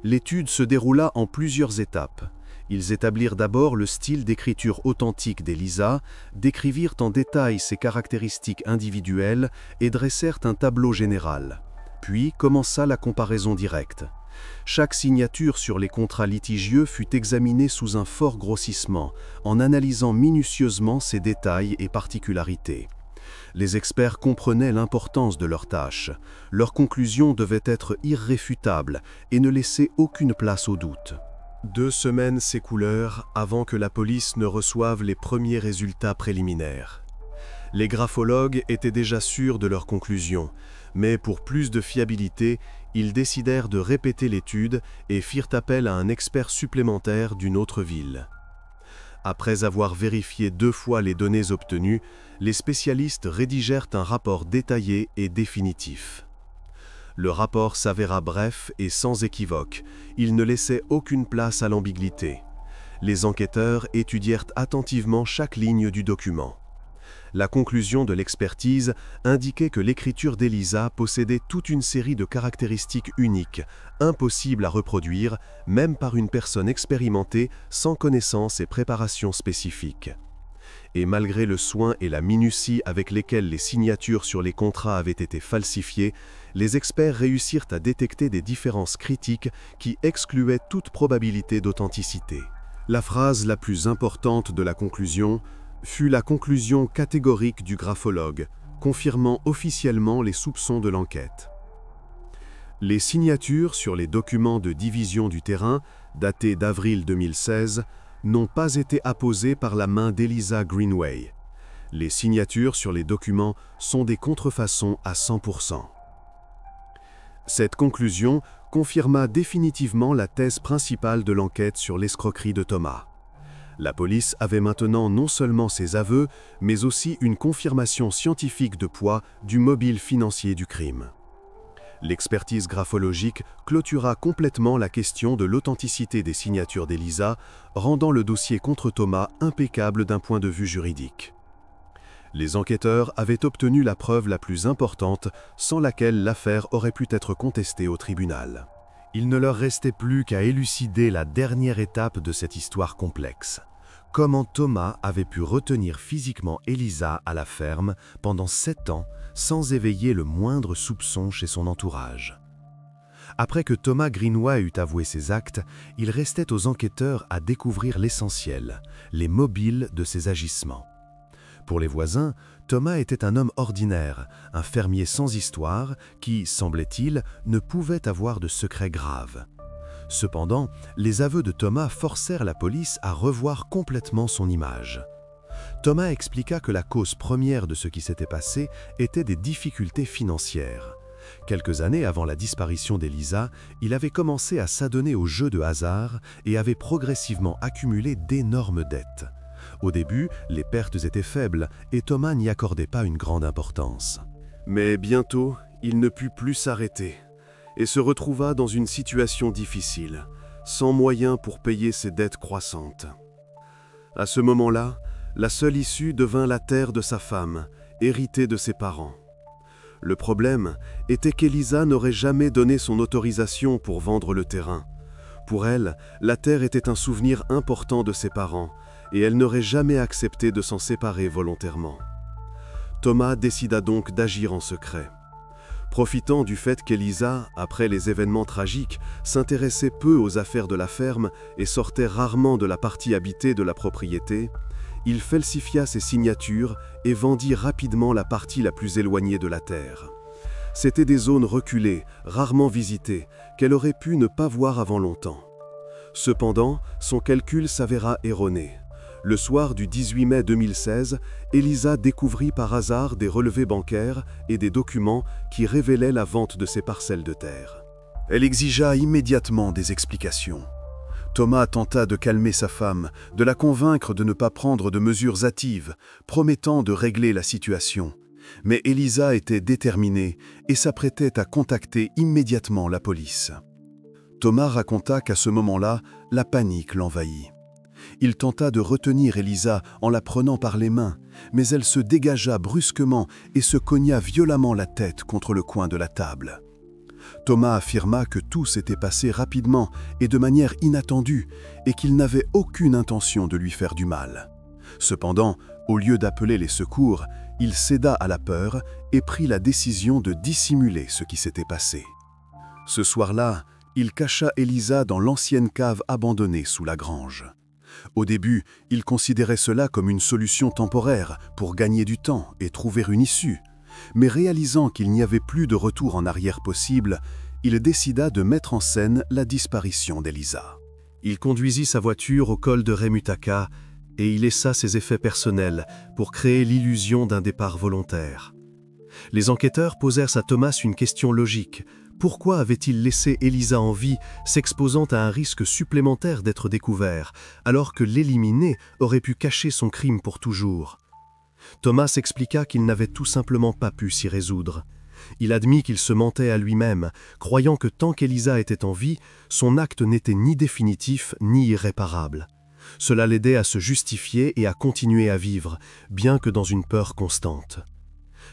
L'étude se déroula en plusieurs étapes Ils établirent d'abord le style d'écriture authentique d'Elisa, décrivirent en détail ses caractéristiques individuelles et dressèrent un tableau général. Puis commença la comparaison directe. Chaque signature sur les contrats litigieux fut examinée sous un fort grossissement, en analysant minutieusement ses détails et particularités. Les experts comprenaient l'importance de leur tâche. Leurs conclusions devaient être irréfutables et ne laissaient aucune place au doute. 2 semaines s'écoulèrent avant que la police ne reçoive les premiers résultats préliminaires. Les graphologues étaient déjà sûrs de leurs conclusions, mais pour plus de fiabilité, ils décidèrent de répéter l'étude et firent appel à un expert supplémentaire d'une autre ville. Après avoir vérifié 2 fois les données obtenues, les spécialistes rédigèrent un rapport détaillé et définitif. Le rapport s'avéra bref et sans équivoque. Il ne laissait aucune place à l'ambiguïté. Les enquêteurs étudièrent attentivement chaque ligne du document. La conclusion de l'expertise indiquait que l'écriture d'Elisa possédait toute une série de caractéristiques uniques, impossibles à reproduire, même par une personne expérimentée sans connaissances et préparation spécifiques. Et malgré le soin et la minutie avec lesquels les signatures sur les contrats avaient été falsifiées, les experts réussirent à détecter des différences critiques qui excluaient toute probabilité d'authenticité. La phrase la plus importante de la conclusion fut la conclusion catégorique du graphologue, confirmant officiellement les soupçons de l'enquête. Les signatures sur les documents de division du terrain, datés d'avril 2016, n'ont pas été apposées par la main d'Elisa Greenway. Les signatures sur les documents sont des contrefaçons à 100%. Cette conclusion confirma définitivement la thèse principale de l'enquête sur l'escroquerie de Thomas. La police avait maintenant non seulement ses aveux, mais aussi une confirmation scientifique de poids du mobile financier du crime. L'expertise graphologique clôtura complètement la question de l'authenticité des signatures d'Elisa, rendant le dossier contre Thomas impeccable d'un point de vue juridique. Les enquêteurs avaient obtenu la preuve la plus importante, sans laquelle l'affaire aurait pu être contestée au tribunal. Il ne leur restait plus qu'à élucider la dernière étape de cette histoire complexe. Comment Thomas avait pu retenir physiquement Elisa à la ferme pendant 7 ans sans éveiller le moindre soupçon chez son entourage. Après que Thomas Greenway eut avoué ses actes, il restait aux enquêteurs à découvrir l'essentiel, les mobiles de ses agissements. Pour les voisins, Thomas était un homme ordinaire, un fermier sans histoire qui, semblait-il, ne pouvait avoir de secrets graves. Cependant, les aveux de Thomas forcèrent la police à revoir complètement son image. Thomas expliqua que la cause première de ce qui s'était passé était des difficultés financières. Quelques années avant la disparition d'Elisa, il avait commencé à s'adonner aux jeux de hasard et avait progressivement accumulé d'énormes dettes. Au début, les pertes étaient faibles et Thomas n'y accordait pas une grande importance. Mais bientôt, il ne put plus s'arrêter et se retrouva dans une situation difficile, sans moyens pour payer ses dettes croissantes. À ce moment-là, la seule issue devint la terre de sa femme, héritée de ses parents. Le problème était qu'Elisa n'aurait jamais donné son autorisation pour vendre le terrain. Pour elle, la terre était un souvenir important de ses parents, et elle n'aurait jamais accepté de s'en séparer volontairement. Thomas décida donc d'agir en secret. Profitant du fait qu'Elisa, après les événements tragiques, s'intéressait peu aux affaires de la ferme et sortait rarement de la partie habitée de la propriété, il falsifia ses signatures et vendit rapidement la partie la plus éloignée de la terre. C'étaient des zones reculées, rarement visitées, qu'elle aurait pu ne pas voir avant longtemps. Cependant, son calcul s'avéra erroné. Le soir du 18 mai 2016, Elisa découvrit par hasard des relevés bancaires et des documents qui révélaient la vente de ses parcelles de terre. Elle exigea immédiatement des explications. Thomas tenta de calmer sa femme, de la convaincre de ne pas prendre de mesures hâtives, promettant de régler la situation. Mais Elisa était déterminée et s'apprêtait à contacter immédiatement la police. Thomas raconta qu'à ce moment-là, la panique l'envahit. Il tenta de retenir Elisa en la prenant par les mains, mais elle se dégagea brusquement et se cogna violemment la tête contre le coin de la table. Thomas affirma que tout s'était passé rapidement et de manière inattendue et qu'il n'avait aucune intention de lui faire du mal. Cependant, au lieu d'appeler les secours, il céda à la peur et prit la décision de dissimuler ce qui s'était passé. Ce soir-là, il cacha Elisa dans l'ancienne cave abandonnée sous la grange. Au début, il considérait cela comme une solution temporaire pour gagner du temps et trouver une issue. Mais réalisant qu'il n'y avait plus de retour en arrière possible, il décida de mettre en scène la disparition d'Elisa. Il conduisit sa voiture au col de Remutaka et y laissa ses effets personnels pour créer l'illusion d'un départ volontaire. Les enquêteurs posèrent à Thomas une question logique. Pourquoi avait-il laissé Elisa en vie, s'exposant à un risque supplémentaire d'être découvert, alors que l'éliminer aurait pu cacher son crime pour toujours? Thomas expliqua qu'il n'avait tout simplement pas pu s'y résoudre. Il admit qu'il se mentait à lui-même, croyant que tant qu'Elisa était en vie, son acte n'était ni définitif ni irréparable. Cela l'aidait à se justifier et à continuer à vivre, bien que dans une peur constante.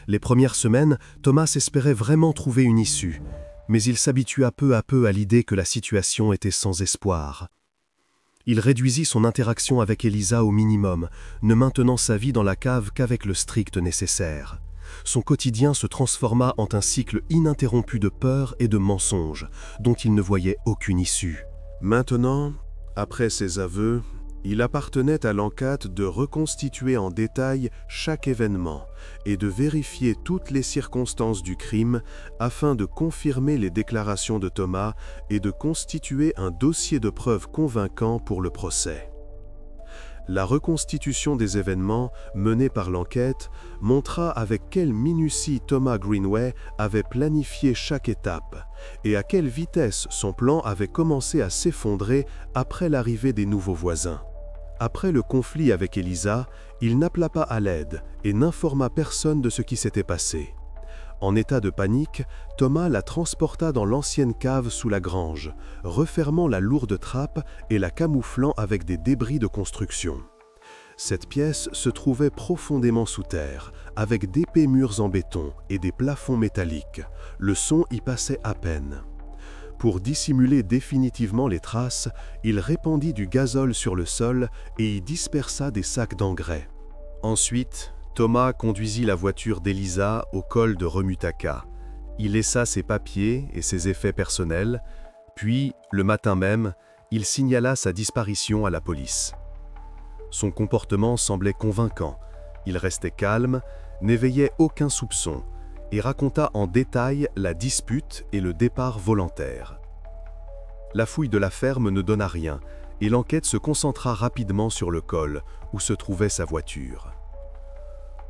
Les premières semaines, Thomas espérait vraiment trouver une issue, mais il s'habitua peu à peu à l'idée que la situation était sans espoir. Il réduisit son interaction avec Elisa au minimum, ne maintenant sa vie dans la cave qu'avec le strict nécessaire. Son quotidien se transforma en un cycle ininterrompu de peur et de mensonges, dont il ne voyait aucune issue. Maintenant, après ses aveux, il appartenait à l'enquête de reconstituer en détail chaque événement et de vérifier toutes les circonstances du crime afin de confirmer les déclarations de Thomas et de constituer un dossier de preuves convaincant pour le procès. La reconstitution des événements menée par l'enquête montra avec quelle minutie Thomas Greenway avait planifié chaque étape et à quelle vitesse son plan avait commencé à s'effondrer après l'arrivée des nouveaux voisins. Après le conflit avec Elisa, il n'appela pas à l'aide et n'informa personne de ce qui s'était passé. En état de panique, Thomas la transporta dans l'ancienne cave sous la grange, refermant la lourde trappe et la camouflant avec des débris de construction. Cette pièce se trouvait profondément sous terre, avec d'épais murs en béton et des plafonds métalliques. Le son y passait à peine. Pour dissimuler définitivement les traces, il répandit du gazole sur le sol et y dispersa des sacs d'engrais. Ensuite, Thomas conduisit la voiture d'Elisa au col de Remutaka. Il laissa ses papiers et ses effets personnels, puis, le matin même, il signala sa disparition à la police. Son comportement semblait convaincant. Il restait calme, n'éveillait aucun soupçon et raconta en détail la dispute et le départ volontaire. La fouille de la ferme ne donna rien et l'enquête se concentra rapidement sur le col où se trouvait sa voiture.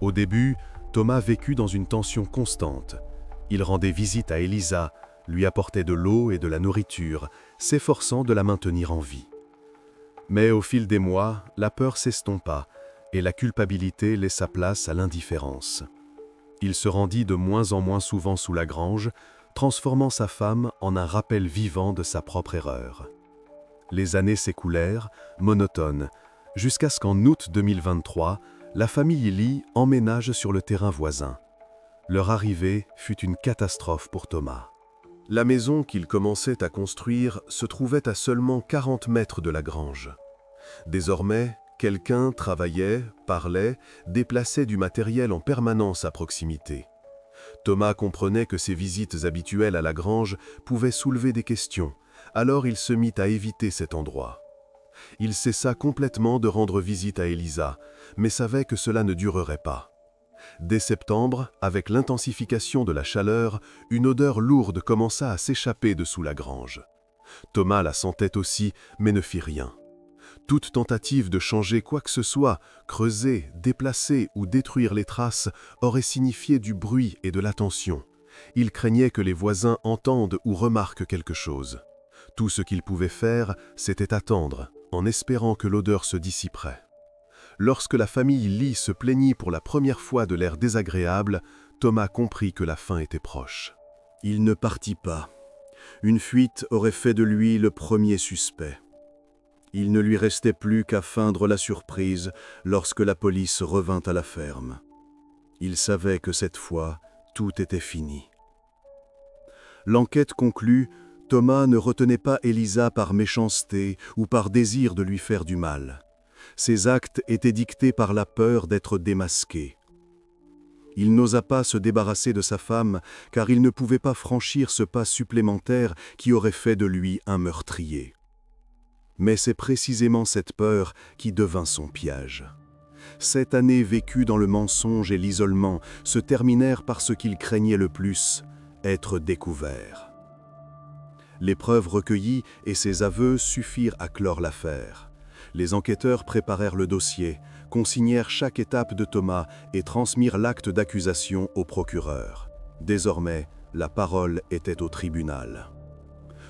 Au début, Thomas vécut dans une tension constante. Il rendait visite à Elisa, lui apportait de l'eau et de la nourriture, s'efforçant de la maintenir en vie. Mais au fil des mois, la peur s'estompa et la culpabilité laissa place à l'indifférence. Il se rendit de moins en moins souvent sous la grange, transformant sa femme en un rappel vivant de sa propre erreur. Les années s'écoulèrent, monotones, jusqu'à ce qu'en août 2023, la famille Lee emménage sur le terrain voisin. Leur arrivée fut une catastrophe pour Thomas. La maison qu'il commençait à construire se trouvait à seulement 40 mètres de la grange. Désormais, quelqu'un travaillait, parlait, déplaçait du matériel en permanence à proximité. Thomas comprenait que ses visites habituelles à la grange pouvaient soulever des questions, alors il se mit à éviter cet endroit. Il cessa complètement de rendre visite à Elisa, mais savait que cela ne durerait pas. Dès septembre, avec l'intensification de la chaleur, une odeur lourde commença à s'échapper de sous la grange. Thomas la sentait aussi, mais ne fit rien. Toute tentative de changer quoi que ce soit, creuser, déplacer ou détruire les traces, aurait signifié du bruit et de l'attention. Il craignait que les voisins entendent ou remarquent quelque chose. Tout ce qu'il pouvait faire, c'était attendre, en espérant que l'odeur se dissiperait. Lorsque la famille Lee se plaignit pour la première fois de l'air désagréable, Thomas comprit que la fin était proche. Il ne partit pas. Une fuite aurait fait de lui le premier suspect. Il ne lui restait plus qu'à feindre la surprise lorsque la police revint à la ferme. Il savait que cette fois, tout était fini. L'enquête conclut, Thomas ne retenait pas Elisa par méchanceté ou par désir de lui faire du mal. Ses actes étaient dictés par la peur d'être démasqué. Il n'osa pas se débarrasser de sa femme car il ne pouvait pas franchir ce pas supplémentaire qui aurait fait de lui un meurtrier. Mais c'est précisément cette peur qui devint son piège. 7 années vécues dans le mensonge et l'isolement se terminèrent par ce qu'il craignait le plus, être découvert. Les preuves recueillies et ses aveux suffirent à clore l'affaire. Les enquêteurs préparèrent le dossier, consignèrent chaque étape de Thomas et transmirent l'acte d'accusation au procureur. Désormais, la parole était au tribunal.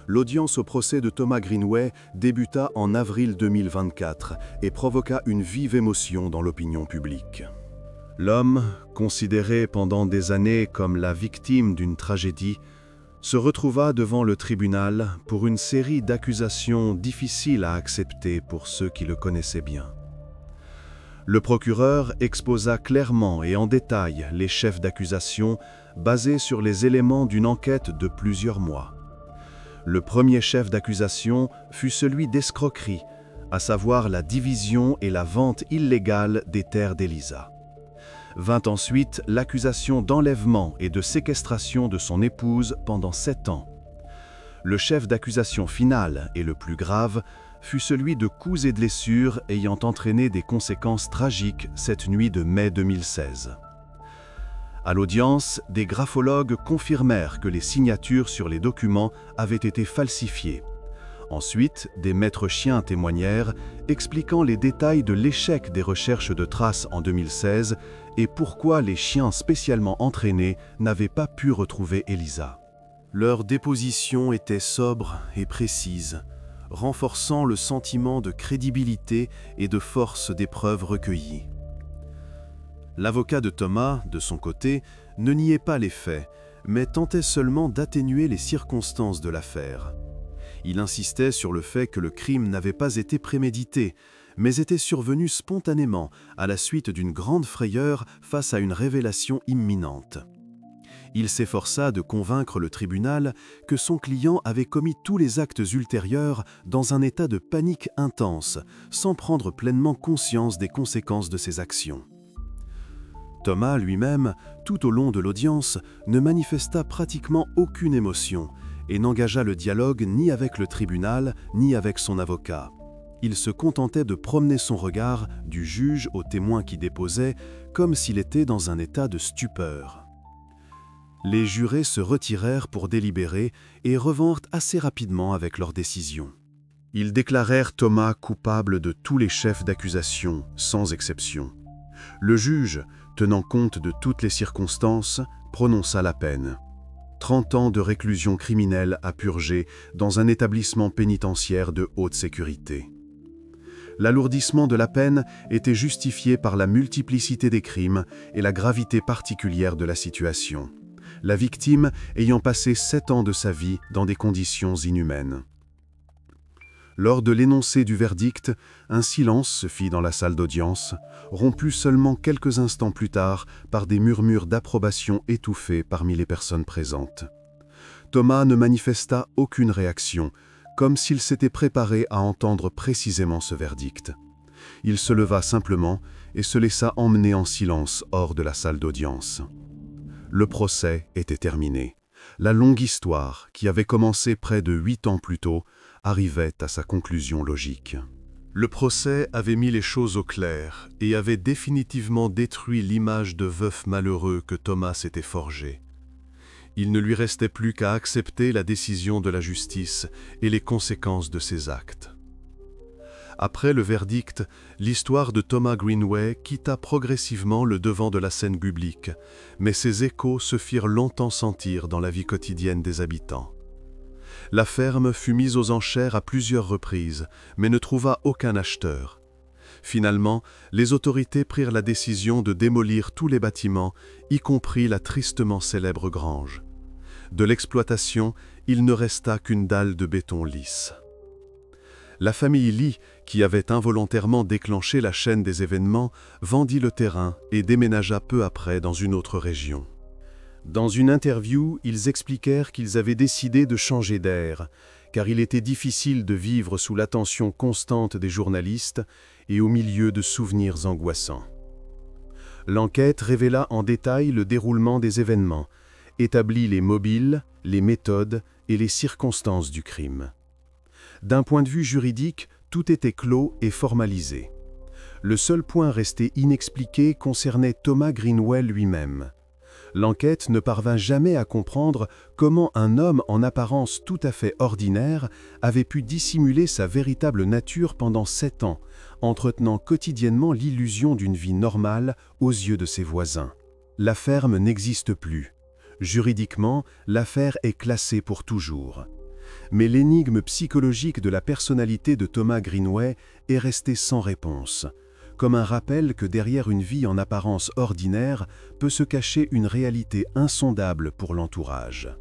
L'audience au procès de Thomas Greenway débuta en avril 2024 et provoqua une vive émotion dans l'opinion publique. L'homme, considéré pendant des années comme la victime d'une tragédie, se retrouva devant le tribunal pour une série d'accusations difficiles à accepter pour ceux qui le connaissaient bien. Le procureur exposa clairement et en détail les chefs d'accusation basés sur les éléments d'une enquête de plusieurs mois. Le premier chef d'accusation fut celui d'escroquerie, à savoir la division et la vente illégale des terres d'Elisa. Vint ensuite l'accusation d'enlèvement et de séquestration de son épouse pendant 7 ans. Le chef d'accusation final et le plus grave fut celui de coups et blessures ayant entraîné des conséquences tragiques cette nuit de mai 2016. À l'audience, des graphologues confirmèrent que les signatures sur les documents avaient été falsifiées. Ensuite, des maîtres chiens témoignèrent, expliquant les détails de l'échec des recherches de traces en 2016 et pourquoi les chiens spécialement entraînés n'avaient pas pu retrouver Elisa. Leur déposition était sobre et précise, renforçant le sentiment de crédibilité et de force des preuves recueillies. L'avocat de Thomas, de son côté, ne niait pas les faits, mais tentait seulement d'atténuer les circonstances de l'affaire. Il insistait sur le fait que le crime n'avait pas été prémédité, mais était survenu spontanément à la suite d'une grande frayeur face à une révélation imminente. Il s'efforça de convaincre le tribunal que son client avait commis tous les actes ultérieurs dans un état de panique intense, sans prendre pleinement conscience des conséquences de ses actions. Thomas lui-même, tout au long de l'audience, ne manifesta pratiquement aucune émotion et n'engagea le dialogue ni avec le tribunal ni avec son avocat. Il se contentait de promener son regard du juge au témoin qui déposait, comme s'il était dans un état de stupeur. Les jurés se retirèrent pour délibérer et revinrent assez rapidement avec leur décision. Ils déclarèrent Thomas coupable de tous les chefs d'accusation, sans exception. Le juge, tenant compte de toutes les circonstances, prononça la peine. 30 ans de réclusion criminelle à purger dans un établissement pénitentiaire de haute sécurité. L'alourdissement de la peine était justifié par la multiplicité des crimes et la gravité particulière de la situation, la victime ayant passé 7 ans de sa vie dans des conditions inhumaines. Lors de l'énoncé du verdict, un silence se fit dans la salle d'audience, rompu seulement quelques instants plus tard par des murmures d'approbation étouffés parmi les personnes présentes. Thomas ne manifesta aucune réaction, comme s'il s'était préparé à entendre précisément ce verdict. Il se leva simplement et se laissa emmener en silence hors de la salle d'audience. Le procès était terminé. La longue histoire, qui avait commencé près de 8 ans plus tôt, arrivait à sa conclusion logique. Le procès avait mis les choses au clair et avait définitivement détruit l'image de veuf malheureux que Thomas s'était forgée. Il ne lui restait plus qu'à accepter la décision de la justice et les conséquences de ses actes. Après le verdict, l'histoire de Thomas Greenway quitta progressivement le devant de la scène publique, mais ses échos se firent longtemps sentir dans la vie quotidienne des habitants. La ferme fut mise aux enchères à plusieurs reprises, mais ne trouva aucun acheteur. Finalement, les autorités prirent la décision de démolir tous les bâtiments, y compris la tristement célèbre grange. De l'exploitation, il ne resta qu'une dalle de béton lisse. La famille Lee, qui avait involontairement déclenché la chaîne des événements, vendit le terrain et déménagea peu après dans une autre région. Dans une interview, ils expliquèrent qu'ils avaient décidé de changer d'air, car il était difficile de vivre sous l'attention constante des journalistes et au milieu de souvenirs angoissants. L'enquête révéla en détail le déroulement des événements, établit les mobiles, les méthodes et les circonstances du crime. D'un point de vue juridique, tout était clos et formalisé. Le seul point resté inexpliqué concernait Thomas Greenway lui-même. L'enquête ne parvint jamais à comprendre comment un homme en apparence tout à fait ordinaire avait pu dissimuler sa véritable nature pendant 7 ans, entretenant quotidiennement l'illusion d'une vie normale aux yeux de ses voisins. La ferme n'existe plus. Juridiquement, l'affaire est classée pour toujours. Mais l'énigme psychologique de la personnalité de Thomas Greenway est restée sans réponse, comme un rappel que derrière une vie en apparence ordinaire peut se cacher une réalité insondable pour l'entourage.